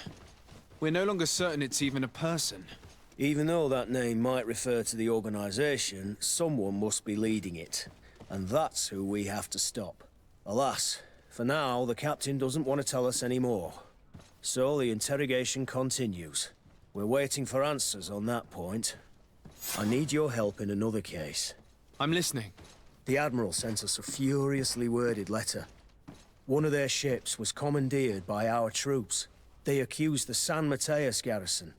We're no longer certain it's even a person. Even though that name might refer to the organization, someone must be leading it. And that's who we have to stop. Alas, for now, the captain doesn't want to tell us any more. So the interrogation continues. We're waiting for answers on that point. I need your help in another case. I'm listening. The Admiral sent us a furiously worded letter. One of their ships was commandeered by our troops. They accused the San Mateus garrison.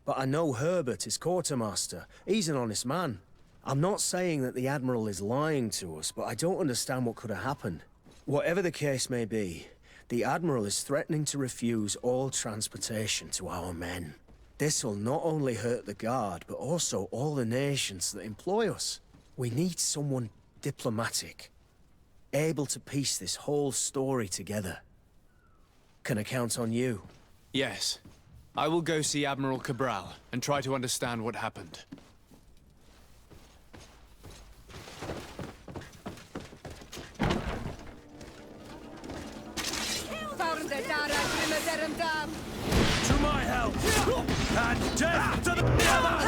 But I know Herbert is quartermaster. He's an honest man. I'm not saying that the Admiral is lying to us, but I don't understand what could have happened. Whatever the case may be, the Admiral is threatening to refuse all transportation to our men. This will not only hurt the Guard, but also all the nations that employ us. We need someone diplomatic, able to piece this whole story together. Can I count on you? Yes. I will go see Admiral Cabral and try to understand what happened. To my help! And death to the other!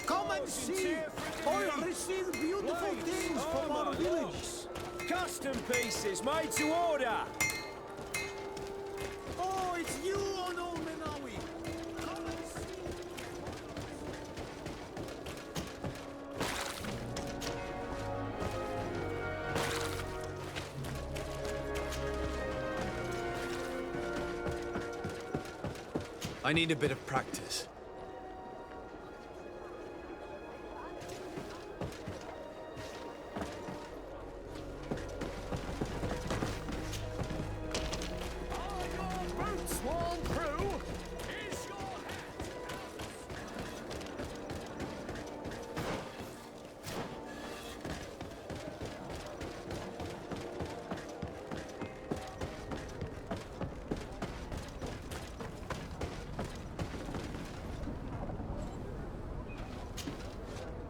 Come and see! I received beautiful things from our village. Custom pieces made to order. Oh, it's you on Old Menawi. Come and see. I need a bit of practice.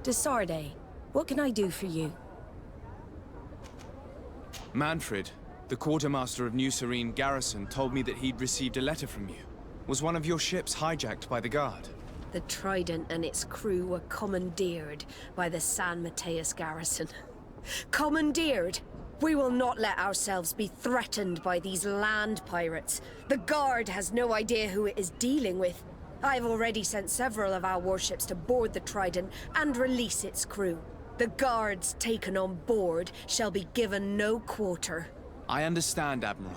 Desarde, what can I do for you? Manfred, the quartermaster of New Serene Garrison, told me that he'd received a letter from you. Was one of your ships hijacked by the Guard? The Trident and its crew were commandeered by the San Mateus garrison. Commandeered? We will not let ourselves be threatened by these land pirates. The Guard has no idea who it is dealing with. I've already sent several of our warships to board the Trident and release its crew. The Guards taken on board shall be given no quarter. I understand, Admiral.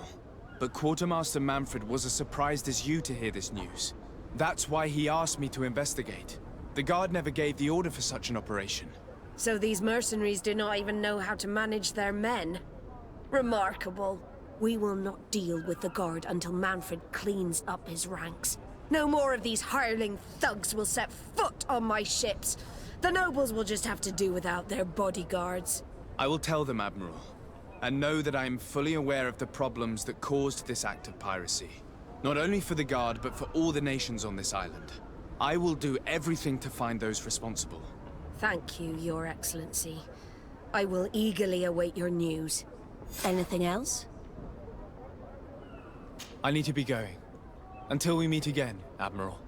But Quartermaster Manfred was as surprised as you to hear this news. That's why he asked me to investigate. The Guard never gave the order for such an operation. So these mercenaries do not even know how to manage their men? Remarkable. We will not deal with the Guard until Manfred cleans up his ranks. No more of these hireling thugs will set foot on my ships. The nobles will just have to do without their bodyguards. I will tell them, Admiral. And know that I am fully aware of the problems that caused this act of piracy. Not only for the Guard, but for all the nations on this island. I will do everything to find those responsible. Thank you, Your Excellency. I will eagerly await your news. Anything else? I need to be going. Until we meet again, Admiral.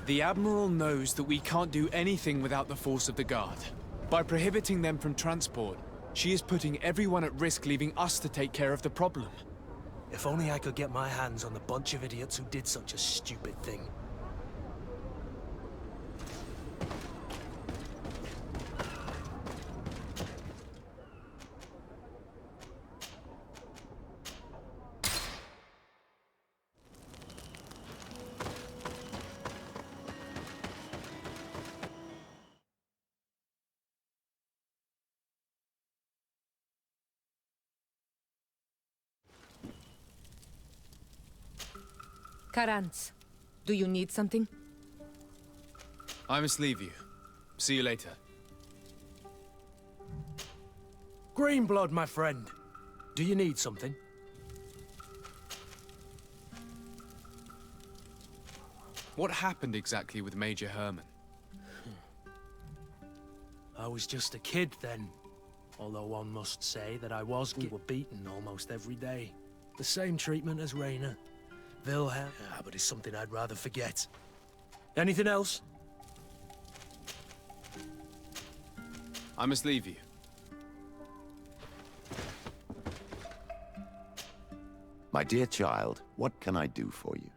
The Admiral knows that we can't do anything without the force of the Guard. By prohibiting them from transport, she is putting everyone at risk, leaving us to take care of the problem. If only I could get my hands on the bunch of idiots who did such a stupid thing. Karantz, do you need something? I must leave you. See you later. Greenblood, my friend. Do you need something? What happened exactly with Major Herman? I was just a kid then. Although one must say that we were beaten almost every day. The same treatment as Rainer. Wilhelm, but it's something I'd rather forget. Anything else? I must leave you. My dear child, what can I do for you?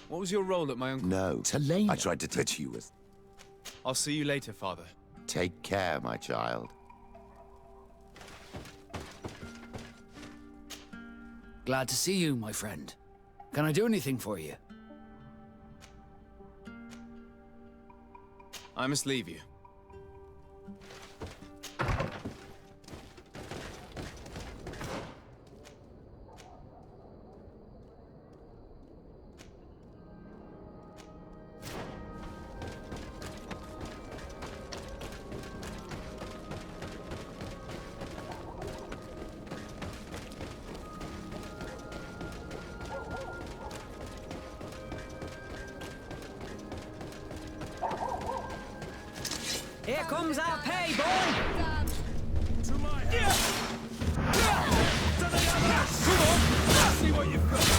What was your role at my uncle? No. Helena. I tried to teach you with. I'll see you later, Father. Take care, my child. Glad to see you, my friend. Can I do anything for you? I must leave you. Here comes our pay, boy! To my head! To the other! Come on! Let's see what you've got!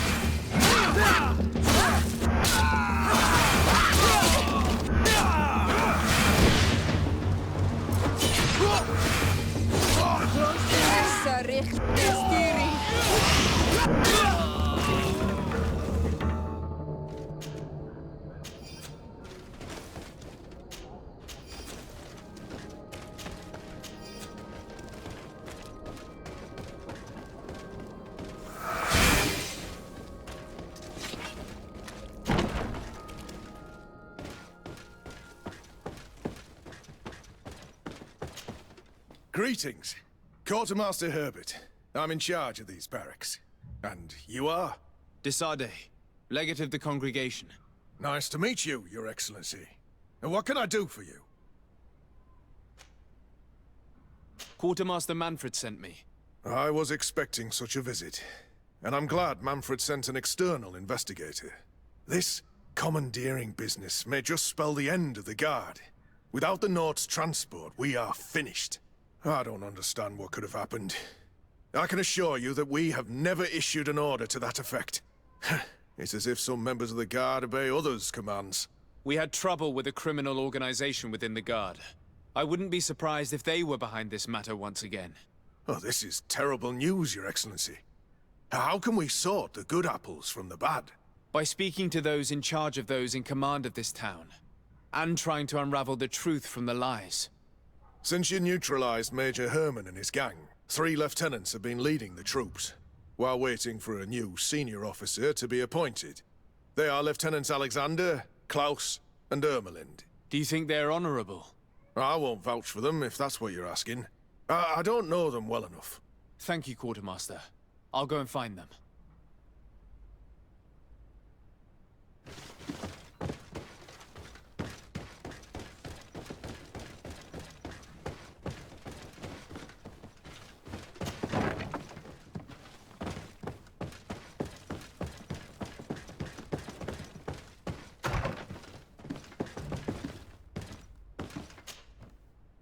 Greetings. Quartermaster Herbert. I'm in charge of these barracks. And you are? Desade, legate of the congregation. Nice to meet you, Your Excellency. And what can I do for you? Quartermaster Manfred sent me. I was expecting such a visit. And I'm glad Manfred sent an external investigator. This commandeering business may just spell the end of the Guard. Without the Nord's transport, we are finished. I don't understand what could have happened. I can assure you that we have never issued an order to that effect. It's as if some members of the Guard obey others' commands. We had trouble with a criminal organization within the Guard. I wouldn't be surprised if they were behind this matter once again. Oh, this is terrible news, Your Excellency. How can we sort the good apples from the bad? By speaking to those in charge of those in command of this town, and trying to unravel the truth from the lies. Since you neutralized Major Herman and his gang, 3 lieutenants have been leading the troops, while waiting for a new senior officer to be appointed. They are Lieutenants Alexander, Klaus, and Ermelind. Do you think they're honorable? I won't vouch for them, if that's what you're asking. I don't know them well enough. Thank you, Quartermaster. I'll go and find them.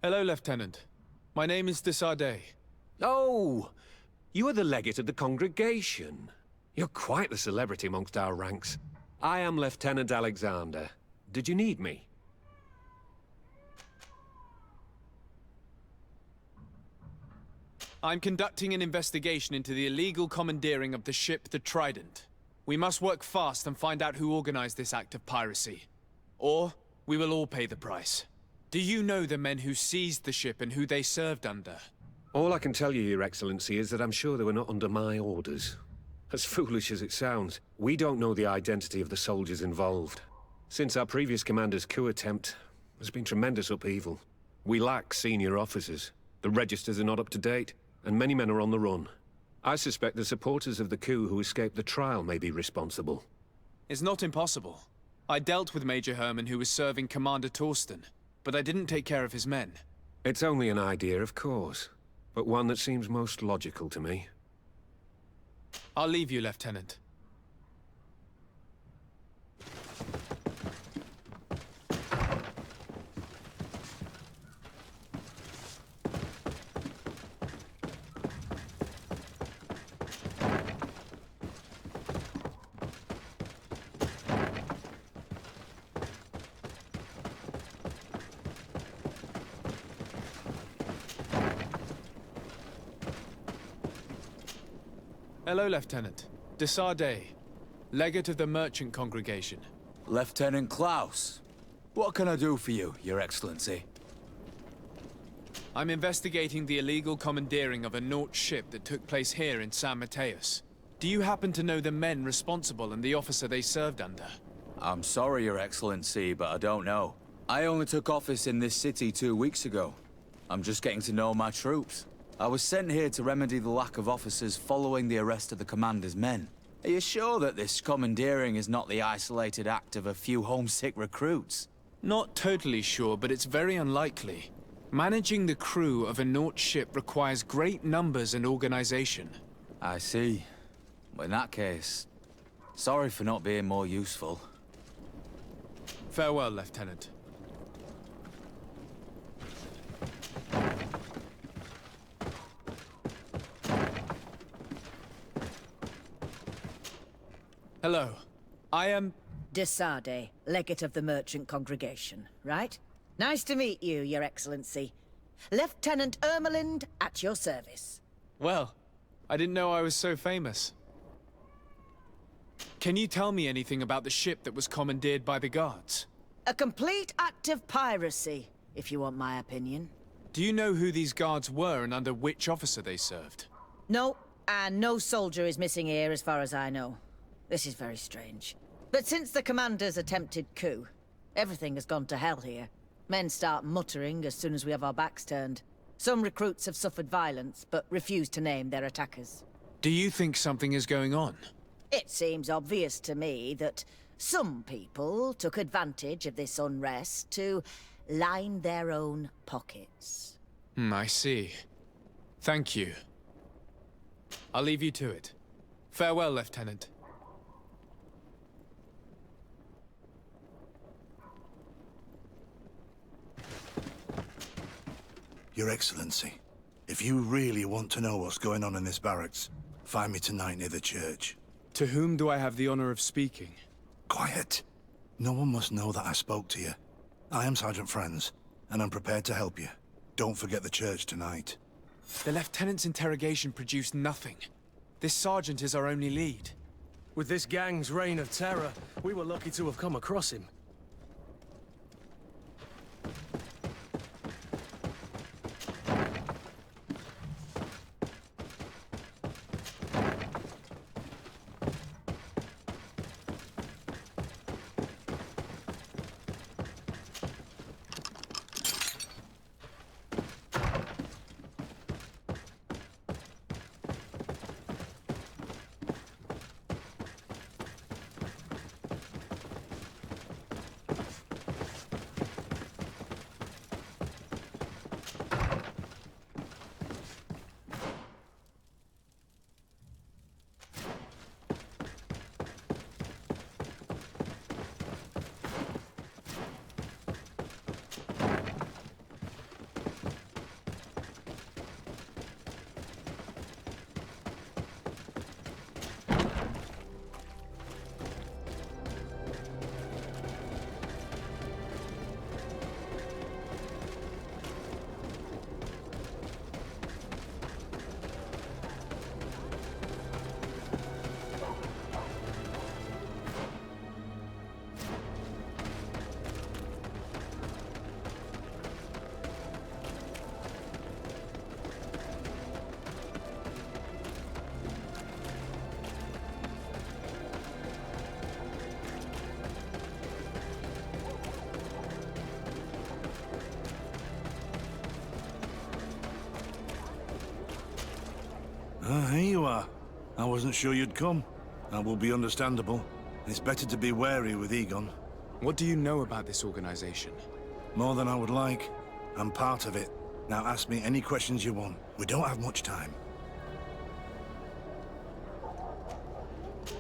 Hello, Lieutenant. My name is Desade. Oh, you are the legate of the congregation. You're quite the celebrity amongst our ranks. I am Lieutenant Alexander. Did you need me? I'm conducting an investigation into the illegal commandeering of the ship the Trident. We must work fast and find out who organized this act of piracy. Or, we will all pay the price. Do you know the men who seized the ship and who they served under? All I can tell you, Your Excellency, is that I'm sure they were not under my orders. As foolish as it sounds, we don't know the identity of the soldiers involved. Since our previous commander's coup attempt, there's been tremendous upheaval. We lack senior officers. The registers are not up to date, and many men are on the run. I suspect the supporters of the coup who escaped the trial may be responsible. It's not impossible. I dealt with Major Herman, who was serving Commander Torsten, but I didn't take care of his men. It's only an idea, of course, but one that seems most logical to me. I'll leave you, Lieutenant. Hello, Lieutenant. Desarde, legate of the merchant congregation. Lieutenant Klaus, what can I do for you, Your Excellency? I'm investigating the illegal commandeering of a Naut ship that took place here in San Mateus. Do you happen to know the men responsible and the officer they served under? I'm sorry, Your Excellency, but I don't know. I only took office in this city 2 weeks ago. I'm just getting to know my troops. I was sent here to remedy the lack of officers following the arrest of the commander's men. Are you sure that this commandeering is not the isolated act of a few homesick recruits? Not totally sure, but it's very unlikely. Managing the crew of a Naut ship requires great numbers and organization. I see. Well, in that case, sorry for not being more useful. Farewell, Lieutenant. Hello. I am... Desarde, legate of the merchant congregation, right? Nice to meet you, Your Excellency. Lieutenant Ermelind, at your service. Well, I didn't know I was so famous. Can you tell me anything about the ship that was commandeered by the guards? A complete act of piracy, if you want my opinion. Do you know who these guards were and under which officer they served? No, and no soldier is missing here as far as I know. This is very strange. But since the commander's attempted coup, everything has gone to hell here. Men start muttering as soon as we have our backs turned. Some recruits have suffered violence, but refuse to name their attackers. Do you think something is going on? It seems obvious to me that some people took advantage of this unrest to line their own pockets. I see. Thank you. I'll leave you to it. Farewell, Lieutenant. Your Excellency, if you really want to know what's going on in this barracks, find me tonight near the church. To whom do I have the honor of speaking? Quiet. No one must know that I spoke to you. I am Sergeant Franz, and I'm prepared to help you. Don't forget the church tonight. The Lieutenant's interrogation produced nothing. This sergeant is our only lead. With this gang's reign of terror, we were lucky to have come across him. Here you are. I wasn't sure you'd come. That will be understandable. It's better to be wary with Egon. What do you know about this organization? More than I would like. I'm part of it. Now ask me any questions you want. We don't have much time.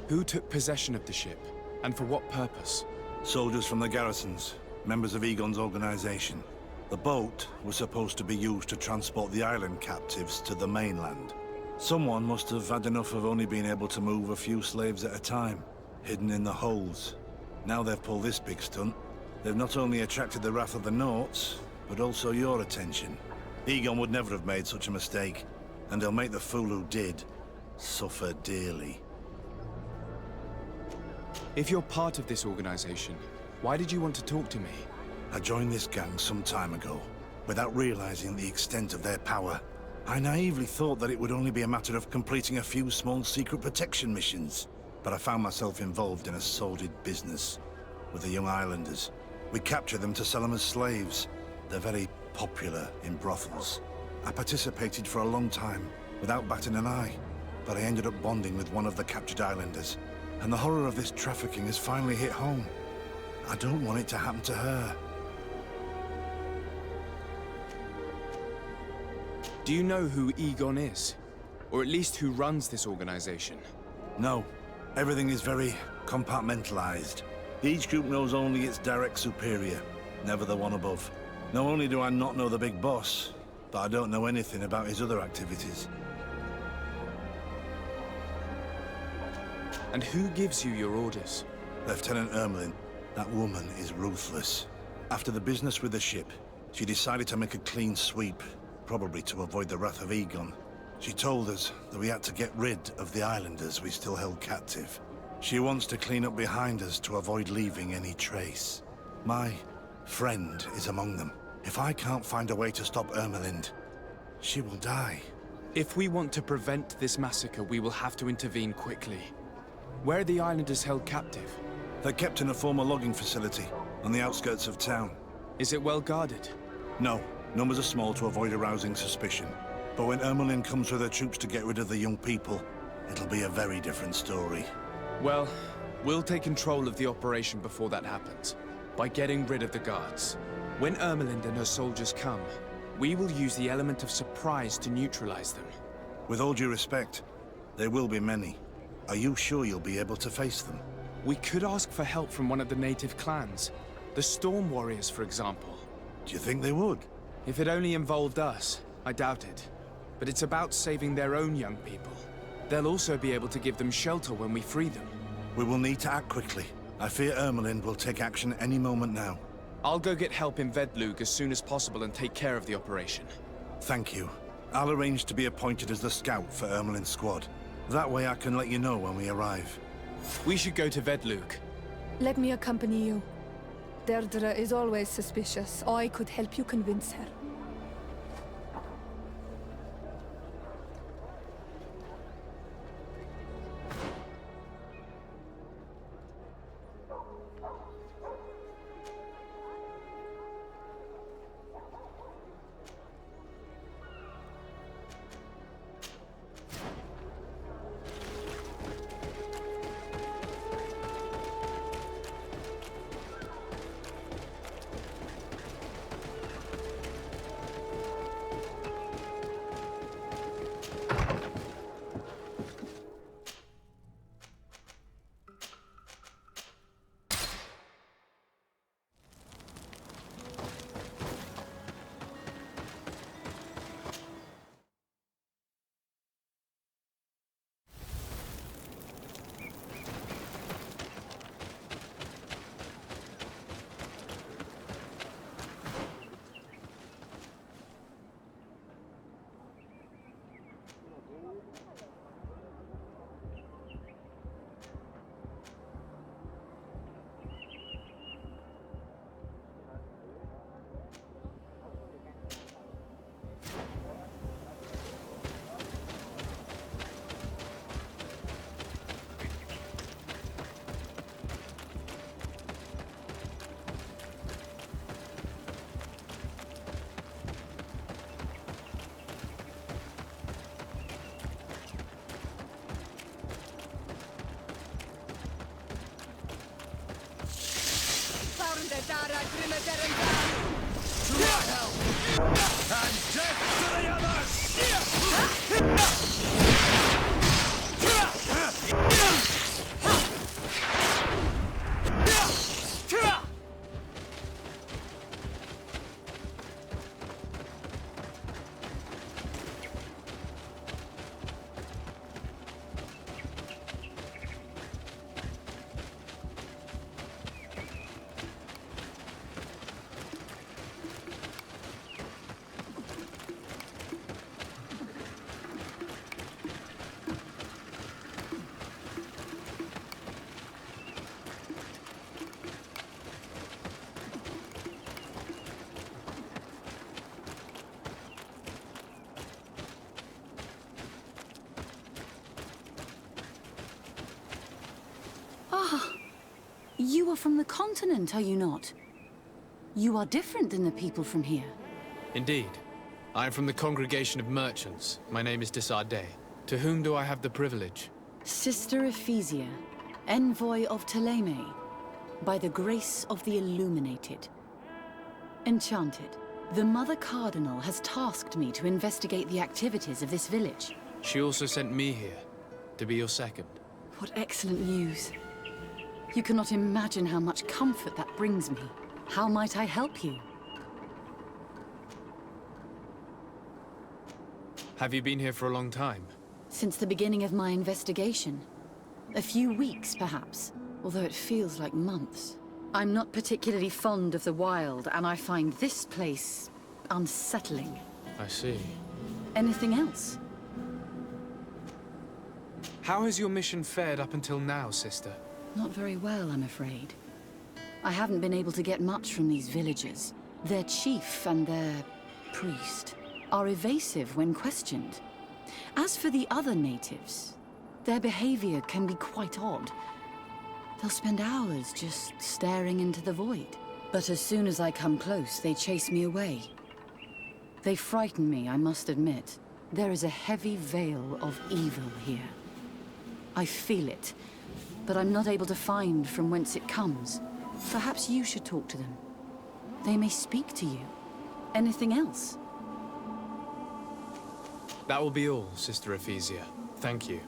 Who took possession of the ship? And for what purpose? Soldiers from the garrisons, members of Egon's organization. The boat was supposed to be used to transport the island captives to the mainland. Someone must have had enough of only being able to move a few slaves at a time, hidden in the holds. Now they've pulled this big stunt. They've not only attracted the wrath of the Nauts, but also your attention. Egon would never have made such a mistake, and he'll make the fool who did suffer dearly. If you're part of this organization, why did you want to talk to me? I joined this gang some time ago, without realizing the extent of their power. I naively thought that it would only be a matter of completing a few small secret protection missions, but I found myself involved in a sordid business with the young islanders. We capture them to sell them as slaves. They're very popular in brothels. I participated for a long time, without batting an eye, but I ended up bonding with one of the captured islanders. And the horror of this trafficking has finally hit home. I don't want it to happen to her. Do you know who Egon is? Or at least who runs this organization? No. Everything is very compartmentalized. Each group knows only its direct superior, never the one above. Not only do I not know the big boss, but I don't know anything about his other activities. And who gives you your orders? Lieutenant Ermelin. That woman is ruthless. After the business with the ship, she decided to make a clean sweep, probably to avoid the wrath of Egon. She told us that we had to get rid of the islanders we still held captive. She wants to clean up behind us to avoid leaving any trace. My friend is among them. If I can't find a way to stop Ermelind, she will die. If we want to prevent this massacre, we will have to intervene quickly. Where are the islanders held captive? They're kept in a former logging facility on the outskirts of town. Is it well guarded? No. Numbers are small to avoid arousing suspicion. But when Ermelin comes with her troops to get rid of the young people, it'll be a very different story. Well, we'll take control of the operation before that happens, by getting rid of the guards. When Ermelind and her soldiers come, we will use the element of surprise to neutralize them. With all due respect, there will be many. Are you sure you'll be able to face them? We could ask for help from one of the native clans. The Storm Warriors, for example. Do you think they would? If it only involved us, I doubt it. But it's about saving their own young people. They'll also be able to give them shelter when we free them. We will need to act quickly. I fear Ermelind will take action any moment now. I'll go get help in Vedlug as soon as possible and take care of the operation. Thank you. I'll arrange to be appointed as the scout for Ermelind's squad. That way I can let you know when we arrive. We should go to Vedlug. Let me accompany you. Deirdre is always suspicious. I could help you convince her. You are from the continent, are you not? You are different than the people from here. Indeed. I am from the congregation of merchants. My name is Desardet. To whom do I have the privilege? Sister Ephesia, envoy of Ptolemy, by the grace of the Illuminated. Enchanted. The Mother Cardinal has tasked me to investigate the activities of this village. She also sent me here, to be your second. What excellent news. You cannot imagine how much comfort that brings me. How might I help you? Have you been here for a long time? Since the beginning of my investigation. A few weeks, perhaps, although it feels like months. I'm not particularly fond of the wild, and I find this place unsettling. I see. Anything else? How has your mission fared up until now, sister? Not very well, I'm afraid. I haven't been able to get much from these villagers. Their chief and their priest are evasive when questioned. As for the other natives, their behavior can be quite odd. They'll spend hours just staring into the void. But as soon as I come close, they chase me away. They frighten me, I must admit. There is a heavy veil of evil here. I feel it, but I'm not able to find from whence it comes. Perhaps you should talk to them. They may speak to you. Anything else? That will be all, Sister Ephesia. Thank you.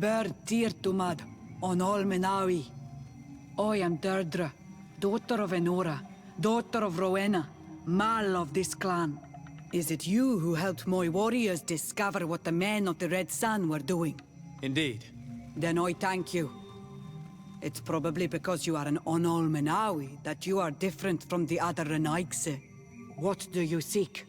Ber Tirtumad, on Olmenawi. I am Deirdre, daughter of Enora, daughter of Rowena, Mal of this clan. Is it you who helped my warriors discover what the men of the Red Sun were doing? Indeed. Then I thank you. It's probably because you are an Onolmenawi that you are different from the other Renaigse. What do you seek?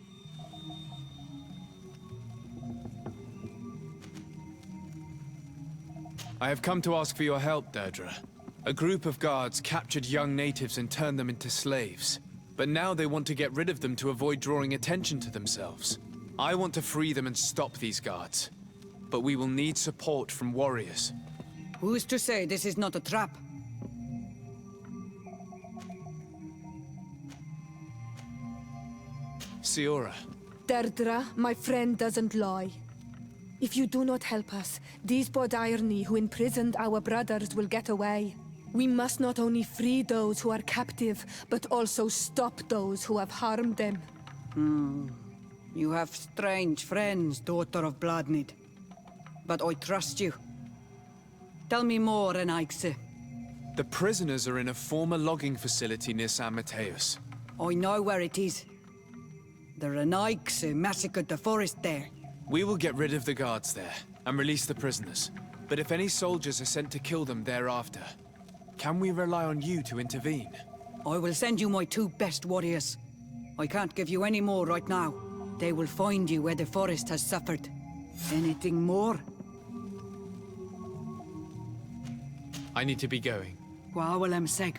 I have come to ask for your help, Deirdre. A group of guards captured young natives and turned them into slaves. But now they want to get rid of them to avoid drawing attention to themselves. I want to free them and stop these guards. But we will need support from warriors. Who's to say this is not a trap? Siora. Deirdre, my friend doesn't lie. If you do not help us, these Bodairni who imprisoned our brothers will get away. We must not only free those who are captive, but also stop those who have harmed them. You have strange friends, daughter of Bloodnid. But I trust you. Tell me more, Renaigse. The prisoners are in a former logging facility near San Mateus. I know where it is. The Renaigse massacred the forest there. We will get rid of the guards there, and release the prisoners. But if any soldiers are sent to kill them thereafter, can we rely on you to intervene? I will send you my 2 best warriors. I can't give you any more right now. They will find you where the forest has suffered. Anything more? I need to be going. Gwawalem seg.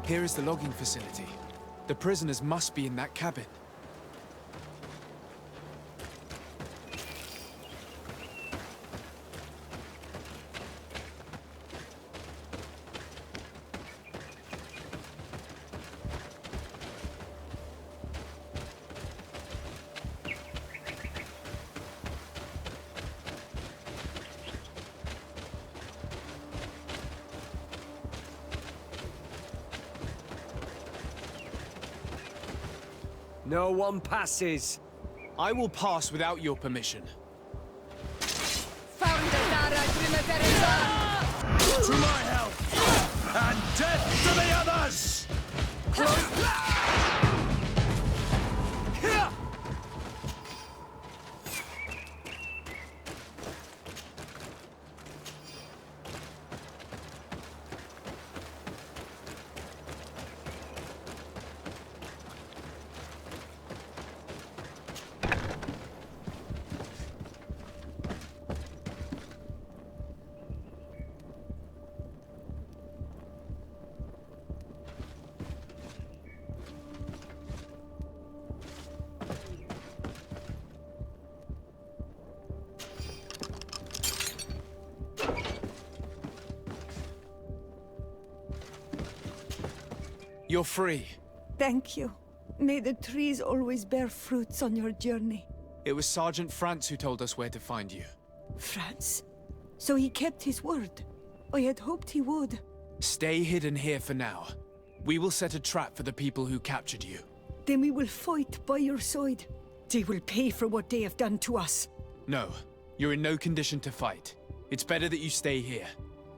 Here is the logging facility. The prisoners must be in that cabin. No one passes. I will pass without your permission. To my help! And death to the others! You're free. Thank you. May the trees always bear fruits on your journey. It was Sergeant France who told us where to find you. France? So he kept his word. I had hoped he would. Stay hidden here for now. We will set a trap for the people who captured you. Then we will fight by your side. They will pay for what they have done to us. No, you're in no condition to fight. It's better that you stay here.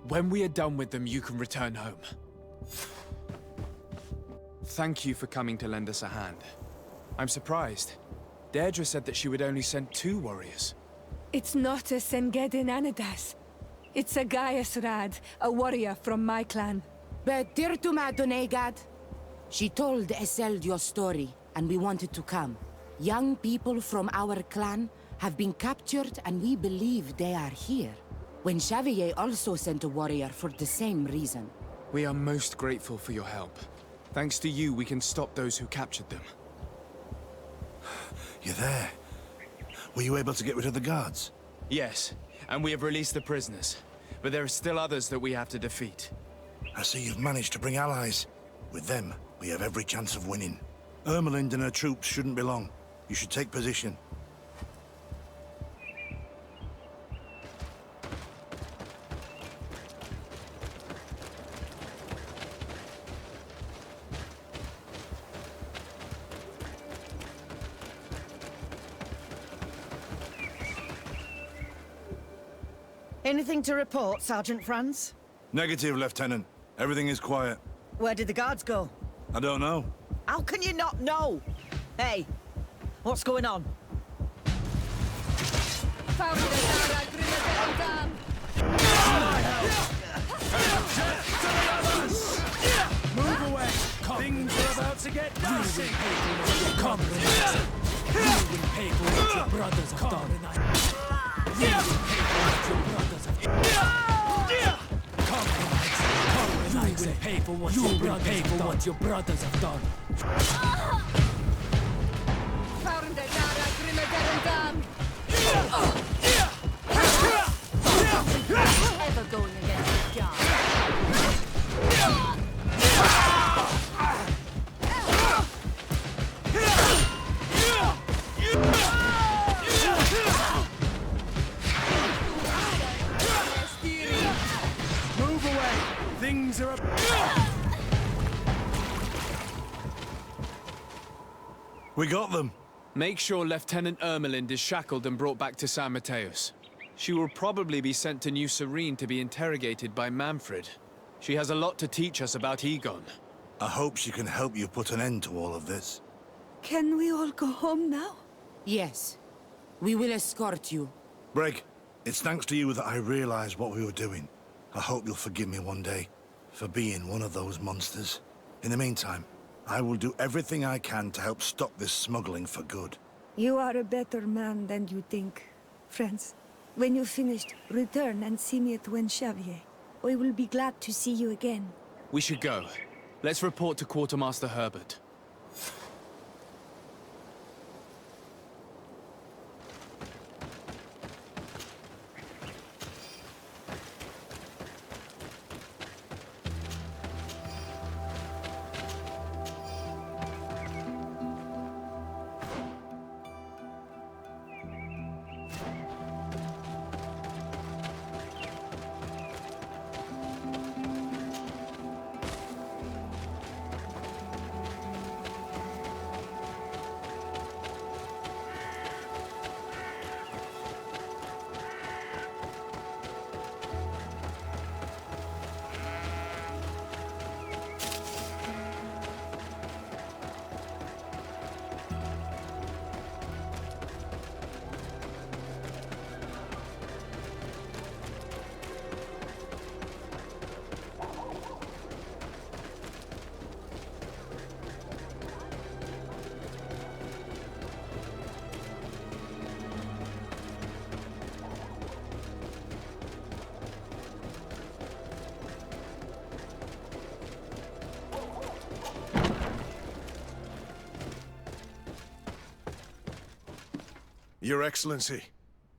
When we are done with them, you can return home. Thank you for coming to lend us a hand. I'm surprised. Deirdre said that she would only send 2 warriors. It's not a Sengedin Anadas. It's a Gaius Rad, a warrior from my clan. But Tirtuma Donegad, she told Eseld your story, and we wanted to come. Young people from our clan have been captured, and we believe they are here. When Xavier also sent a warrior for the same reason. We are most grateful for your help. Thanks to you, we can stop those who captured them. You're there. Were you able to get rid of the guards? Yes, and we have released the prisoners. But there are still others that we have to defeat. I see you've managed to bring allies. With them, we have every chance of winning. Ermelind and her troops shouldn't be long. You should take position. Anything to report, Sergeant Franz? Negative, Lieutenant. Everything is quiet. Where did the guards go? I don't know. How can you not know? Hey, what's going on? Move away! Things are about to get dicey! Come, you will pay for what your brothers have done. You will pay for what your brothers have done. Ever going against God. Move away! Things are We got them. Make sure Lieutenant Ermelind is shackled and brought back to San Mateus. She will probably be sent to New Serene to be interrogated by Manfred. She has a lot to teach us about Egon. I hope she can help you put an end to all of this. Can we all go home now? Yes. We will escort you. Breg, it's thanks to you that I realized what we were doing. I hope you'll forgive me one day for being one of those monsters. In the meantime, I will do everything I can to help stop this smuggling for good. You are a better man than you think, friends. When you're finished, return and see me at Xavier. I will be glad to see you again. We should go. Let's report to Quartermaster Herbert. Your Excellency,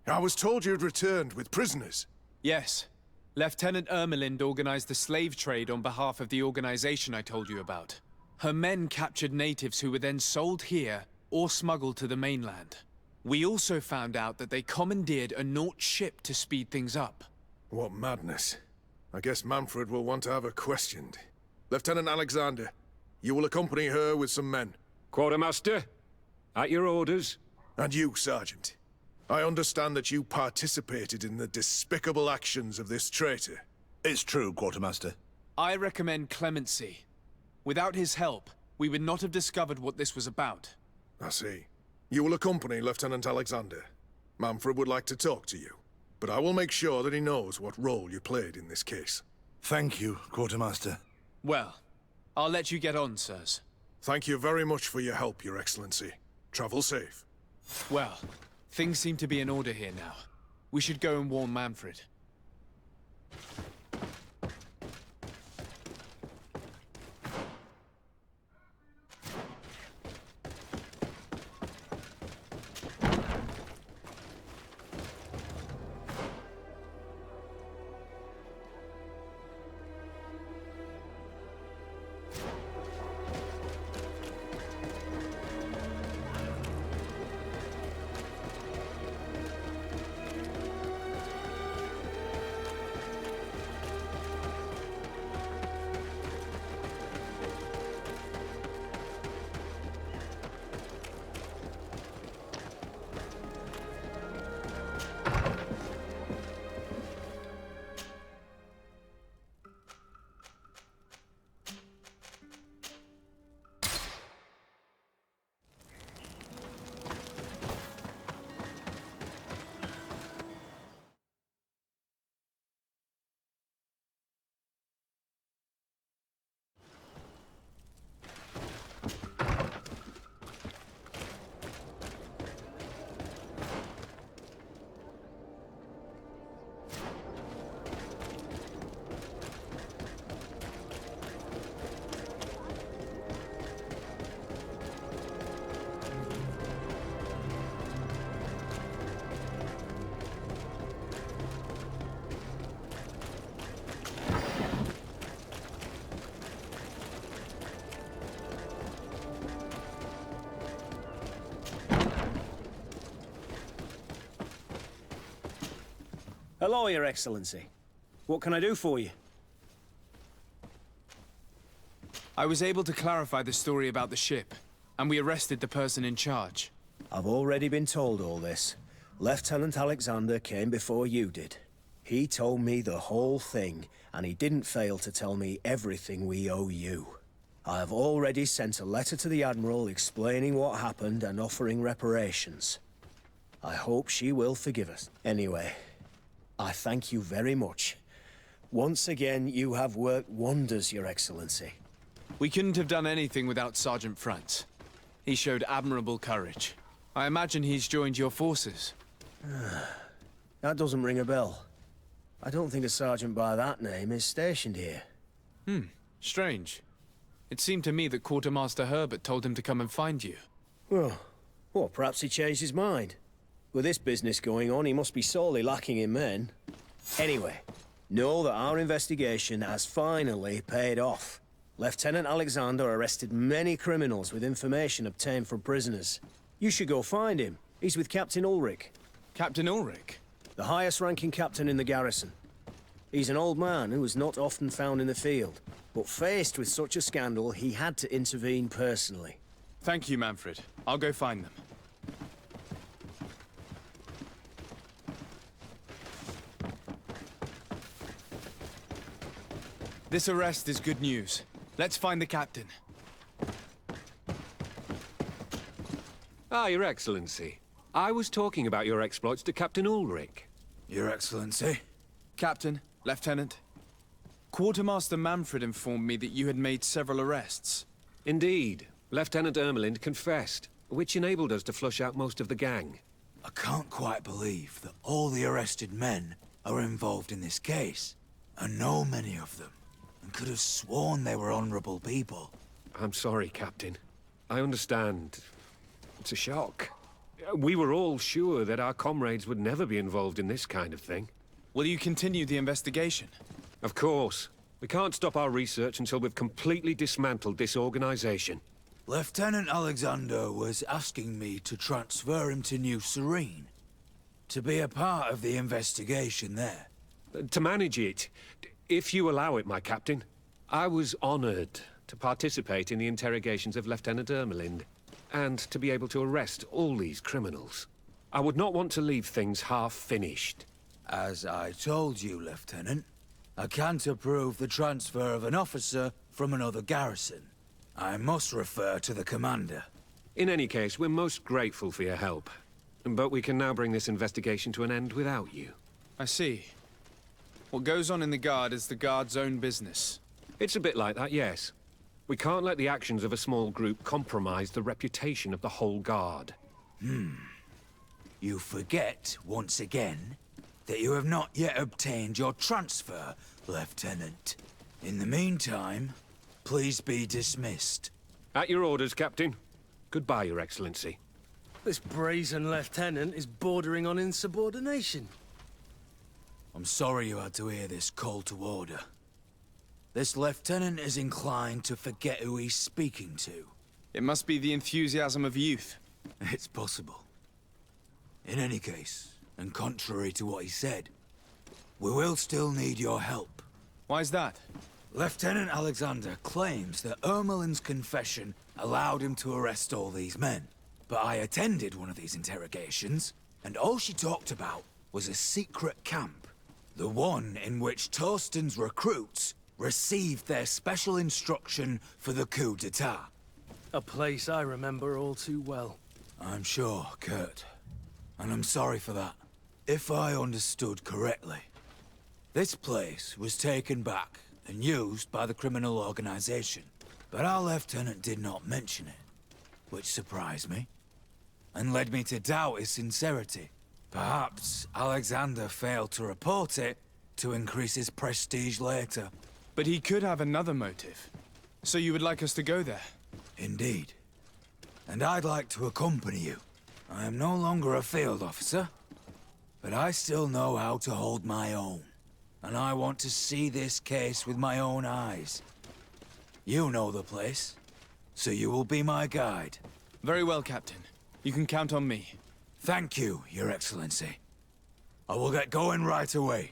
I was told you'd returned with prisoners. Yes. Lieutenant Ermelind organized the slave trade on behalf of the organization I told you about. Her men captured natives who were then sold here or smuggled to the mainland. We also found out that they commandeered a Naut ship to speed things up. What madness. I guess Manfred will want to have her questioned. Lieutenant Alexander, you will accompany her with some men. Quartermaster, at your orders. And you, Sergeant. I understand that you participated in the despicable actions of this traitor. It's true, Quartermaster. I recommend clemency. Without his help, we would not have discovered what this was about. I see. You will accompany Lieutenant Alexander. Manfred would like to talk to you, but I will make sure that he knows what role you played in this case. Thank you, Quartermaster. Well, I'll let you get on, sirs. Thank you very much for your help, Your Excellency. Travel safe. Well, things seem to be in order here now. We should go and warn Manfred. Hello, Your Excellency. What can I do for you? I was able to clarify the story about the ship, and we arrested the person in charge. I've already been told all this. Lieutenant Alexander came before you did. He told me the whole thing, and he didn't fail to tell me everything we owe you. I have already sent a letter to the Admiral explaining what happened and offering reparations. I hope she will forgive us. Anyway, I thank you very much. Once again, you have worked wonders, Your Excellency. We couldn't have done anything without Sergeant Frantz. He showed admirable courage. I imagine he's joined your forces. That doesn't ring a bell. I don't think a sergeant by that name is stationed here. Strange. It seemed to me that Quartermaster Herbert told him to come and find you. Well, perhaps he changed his mind. With this business going on, he must be sorely lacking in men. Anyway, know that our investigation has finally paid off. Lieutenant Alexander arrested many criminals with information obtained from prisoners. You should go find him. He's with Captain Ulrich. Captain Ulrich? The highest-ranking captain in the garrison. He's an old man who is not often found in the field, but faced with such a scandal, he had to intervene personally. Thank you, Manfred. I'll go find them. This arrest is good news. Let's find the captain. Ah, Your Excellency. I was talking about your exploits to Captain Ulrich. Your Excellency? Captain, Lieutenant. Quartermaster Manfred informed me that you had made several arrests. Indeed. Lieutenant Ermelind confessed, which enabled us to flush out most of the gang. I can't quite believe that all the arrested men are involved in this case. I know many of them, and could have sworn they were honorable people. I'm sorry, Captain. I understand. It's a shock. We were all sure that our comrades would never be involved in this kind of thing. Will you continue the investigation? Of course. We can't stop our research until we've completely dismantled this organization. Lieutenant Alexander was asking me to transfer him to New Serene, to be a part of the investigation there. To manage it, if you allow it, my captain. I was honored to participate in the interrogations of Lieutenant Ermelind, and to be able to arrest all these criminals. I would not want to leave things half-finished. As I told you, Lieutenant, I can't approve the transfer of an officer from another garrison. I must refer to the commander. In any case, we're most grateful for your help. But we can now bring this investigation to an end without you. I see. What goes on in the Guard is the Guard's own business. It's a bit like that, yes. We can't let the actions of a small group compromise the reputation of the whole Guard. You forget, once again, that you have not yet obtained your transfer, Lieutenant. In the meantime, please be dismissed. At your orders, Captain. Goodbye, Your Excellency. This brazen lieutenant is bordering on insubordination. I'm sorry you had to hear this call to order. This lieutenant is inclined to forget who he's speaking to. It must be the enthusiasm of youth. It's possible. In any case, and contrary to what he said, we will still need your help. Why's that? Lieutenant Alexander claims that Ermelin's confession allowed him to arrest all these men. But I attended one of these interrogations, and all she talked about was a secret camp. The one in which Torsten's recruits received their special instruction for the coup d'etat. A place I remember all too well. I'm sure, Kurt. And I'm sorry for that. If I understood correctly, this place was taken back and used by the criminal organization. But our lieutenant did not mention it, which surprised me, and led me to doubt his sincerity. Perhaps Alexander failed to report it to increase his prestige later. But he could have another motive. So you would like us to go there? Indeed. And I'd like to accompany you. I am no longer a field officer, but I still know how to hold my own. And I want to see this case with my own eyes. You know the place, so you will be my guide. Very well, Captain. You can count on me. Thank you, Your Excellency. I will get going right away.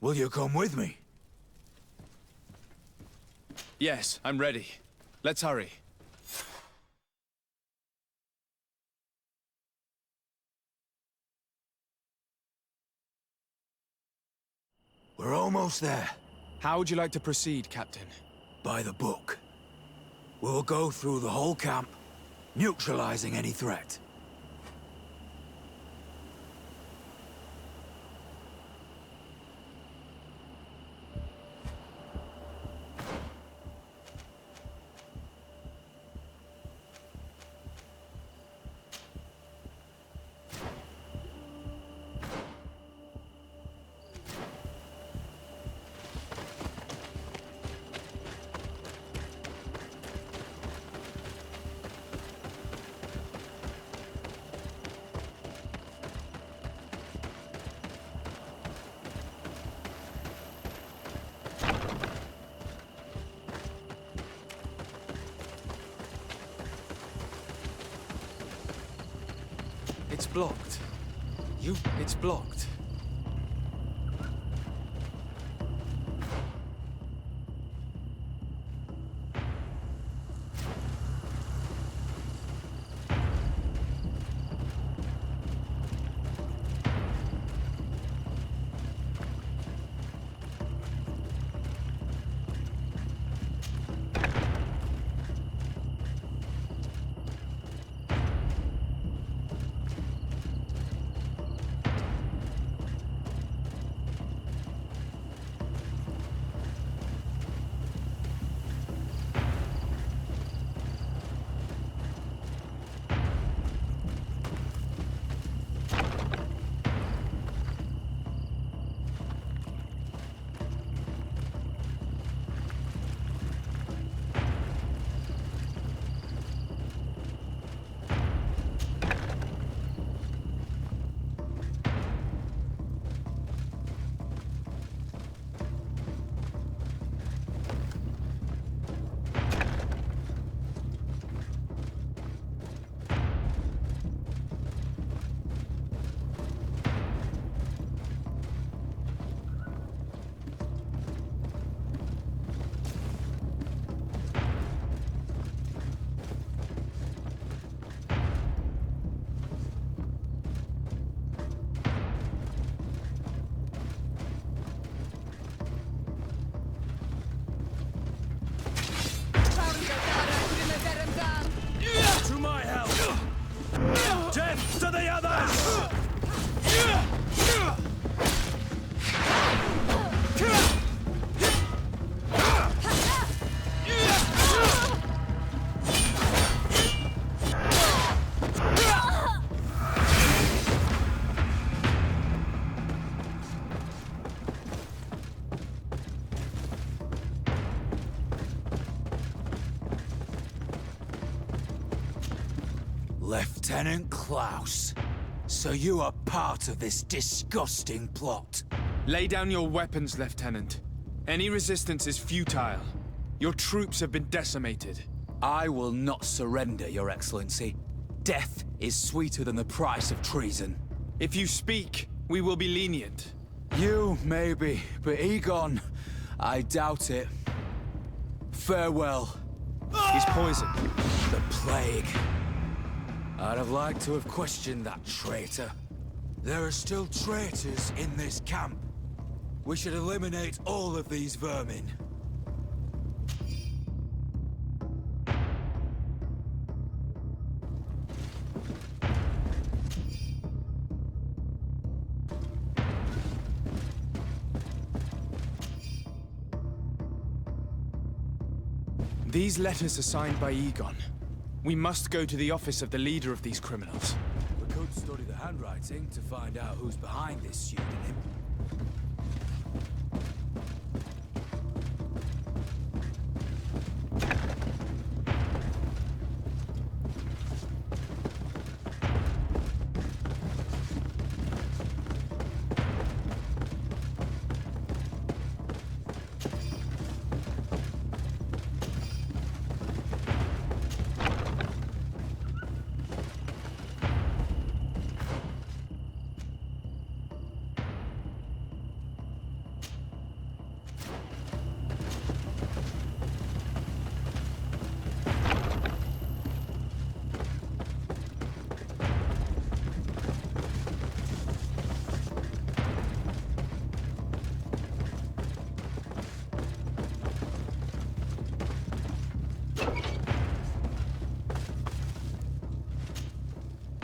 Will you come with me? Yes, I'm ready. Let's hurry. We're almost there. How would you like to proceed, Captain? By the book. We'll go through the whole camp, neutralizing any threat. It's blocked. It's blocked. to the others! Lieutenant Klaus, so you are part of this disgusting plot. Lay down your weapons, Lieutenant. Any resistance is futile. Your troops have been decimated. I will not surrender, Your Excellency. Death is sweeter than the price of treason. If you speak, we will be lenient. You, maybe, but Egon, I doubt it. Farewell. He's poisoned. The plague. I'd have liked to have questioned that traitor. There are still traitors in this camp. We should eliminate all of these vermin. These letters are signed by Egon. We must go to the office of the leader of these criminals. We could study the handwriting to find out who's behind this pseudonym.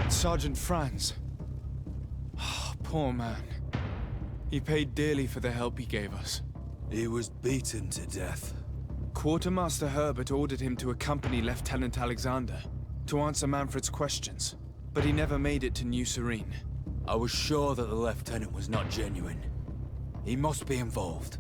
Sergeant Franz. Oh, poor man. He paid dearly for the help he gave us. He was beaten to death. Quartermaster Herbert ordered him to accompany Lieutenant Alexander to answer Manfred's questions, but he never made it to New Serene. I was sure that the lieutenant was not genuine. He must be involved.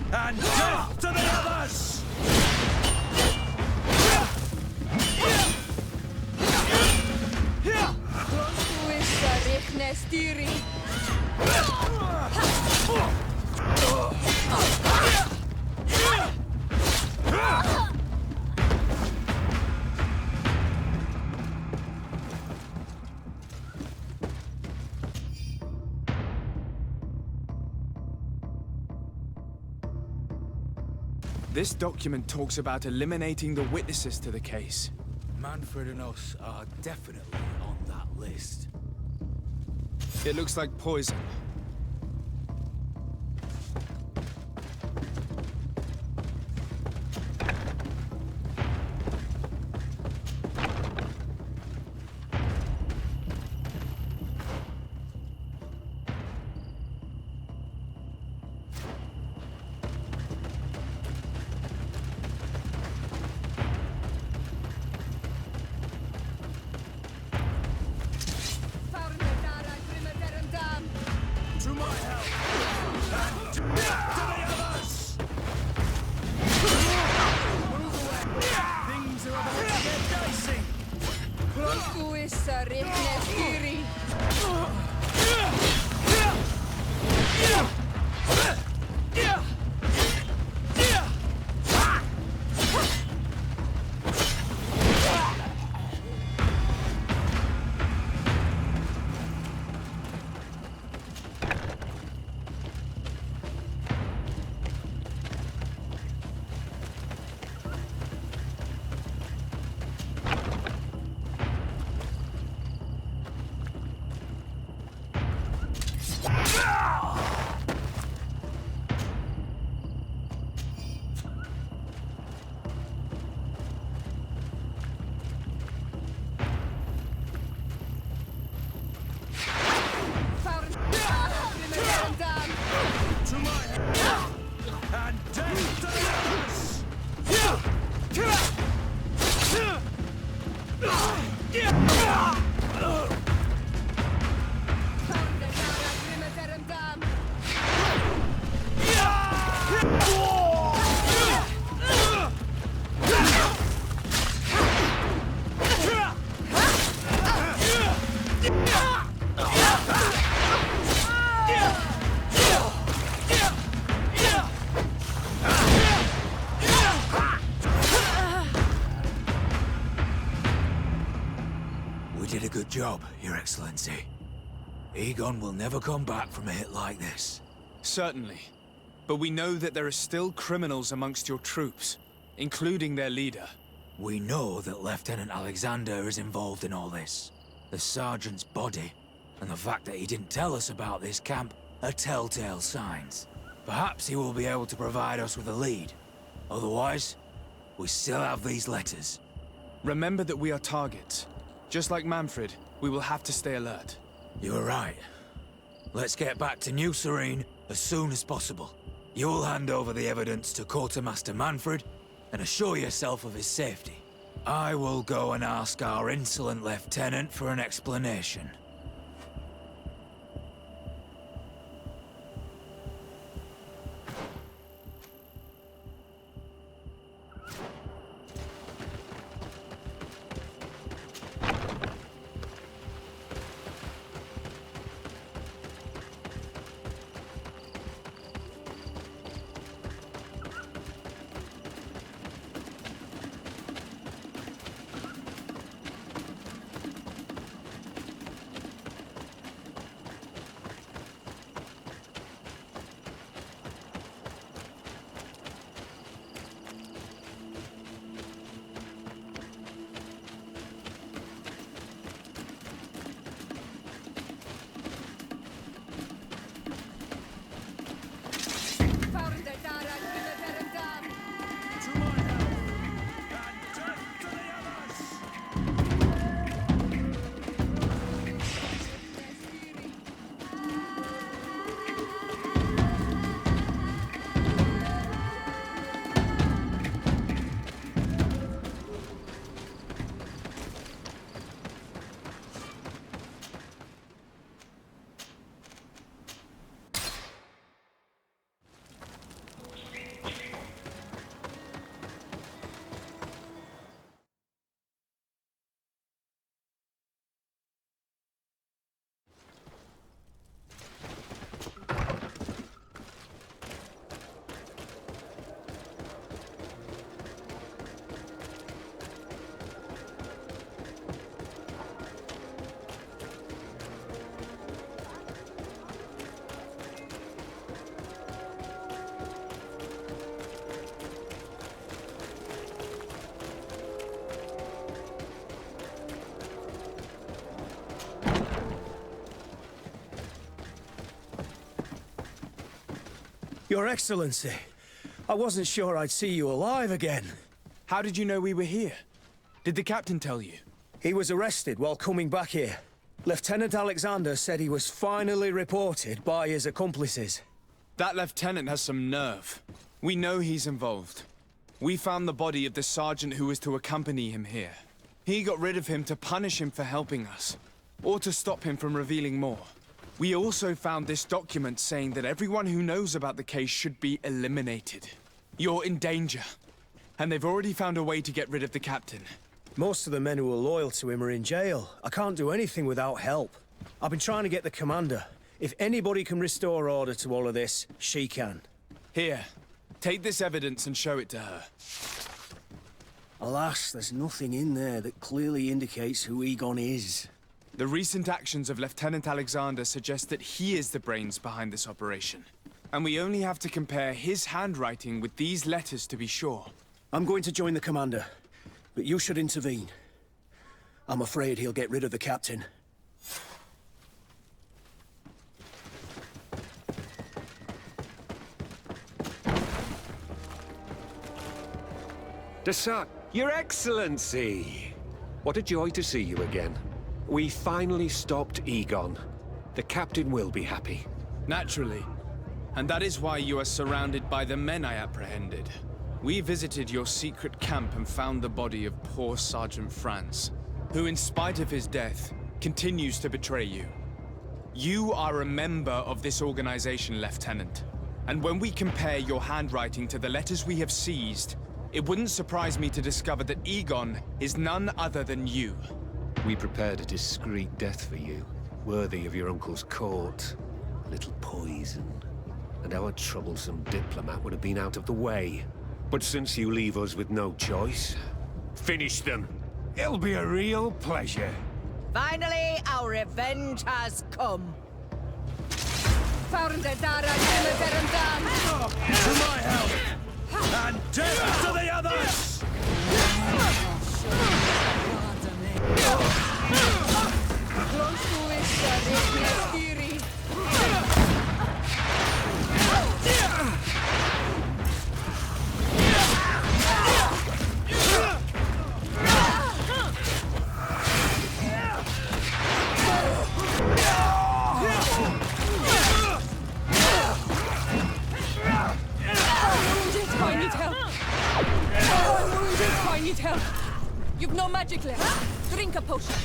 And death to the others! This document talks about eliminating the witnesses to the case. Manfred and us are definitely on that list. It looks like poison. We did a good job, Your Excellency. Egon will never come back from a hit like this. Certainly. But we know that there are still criminals amongst your troops, including their leader. We know that Lieutenant Alexander is involved in all this. The sergeant's body, and the fact that he didn't tell us about this camp, are telltale signs. Perhaps he will be able to provide us with a lead. Otherwise, we still have these letters. Remember that we are targets. Just like Manfred, we will have to stay alert. You're right. Let's get back to New Serene as soon as possible. You'll hand over the evidence to Quartermaster Manfred and assure yourself of his safety. I will go and ask our insolent lieutenant for an explanation. Your Excellency, I wasn't sure I'd see you alive again. How did you know we were here? Did the captain tell you? He was arrested while coming back here. Lieutenant Alexander said he was finally reported by his accomplices. That lieutenant has some nerve. We know he's involved. We found the body of the sergeant who was to accompany him here. He got rid of him to punish him for helping us, or to stop him from revealing more. We also found this document saying that everyone who knows about the case should be eliminated. You're in danger, and they've already found a way to get rid of the captain. Most of the men who are loyal to him are in jail. I can't do anything without help. I've been trying to get the commander. If anybody can restore order to all of this, she can. Here, take this evidence and show it to her. Alas, there's nothing in there that clearly indicates who Egon is. The recent actions of Lieutenant Alexander suggest that he is the brains behind this operation. And we only have to compare his handwriting with these letters to be sure. I'm going to join the commander, but you should intervene. I'm afraid he'll get rid of the captain. Your Excellency! What a joy to see you again. We finally stopped Egon. The captain will be happy. Naturally. And that is why you are surrounded by the men I apprehended. We visited your secret camp and found the body of poor Sergeant Franz, who, in spite of his death, continues to betray you. You are a member of this organization, Lieutenant. And when we compare your handwriting to the letters we have seized, it wouldn't surprise me to discover that Egon is none other than you. We prepared a discreet death for you, worthy of your uncle's court. A little poison, and our troublesome diplomat would have been out of the way. But since you leave us with no choice, finish them. It'll be a real pleasure. Finally, our revenge has come. Found the Dara Dara To my help! And death to the others! Close to it, I need help. You've no magic left. Drink a potion.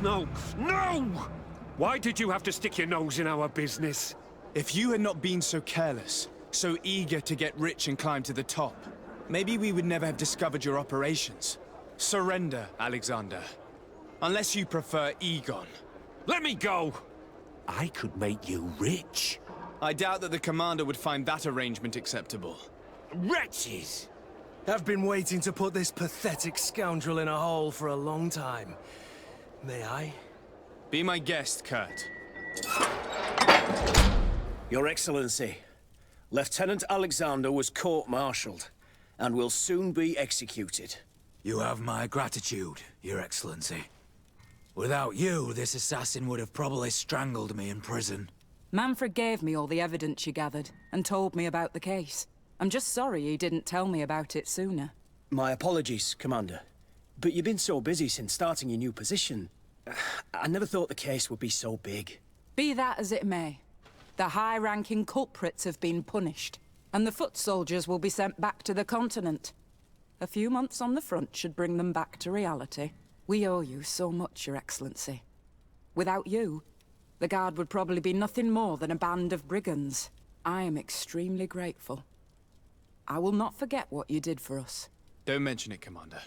No! Why did you have to stick your nose in our business? If you had not been so careless, so eager to get rich and climb to the top, maybe we would never have discovered your operations. Surrender, Alexander. Unless you prefer Egon. Let me go! I could make you rich. I doubt that the commander would find that arrangement acceptable. Wretches! I've been waiting to put this pathetic scoundrel in a hole for a long time. May I? Be my guest, Kurt. Your Excellency, Lieutenant Alexander was court-martialed and will soon be executed. You have my gratitude, Your Excellency. Without you, this assassin would have probably strangled me in prison. Manfred gave me all the evidence you gathered and told me about the case. I'm just sorry he didn't tell me about it sooner. My apologies, Commander. But you've been so busy since starting your new position. I never thought the case would be so big. Be that as it may, the high-ranking culprits have been punished, and the foot soldiers will be sent back to the continent. A few months on the front should bring them back to reality. We owe you so much, Your Excellency. Without you, the Guard would probably be nothing more than a band of brigands. I am extremely grateful. I will not forget what you did for us. Don't mention it, Commander.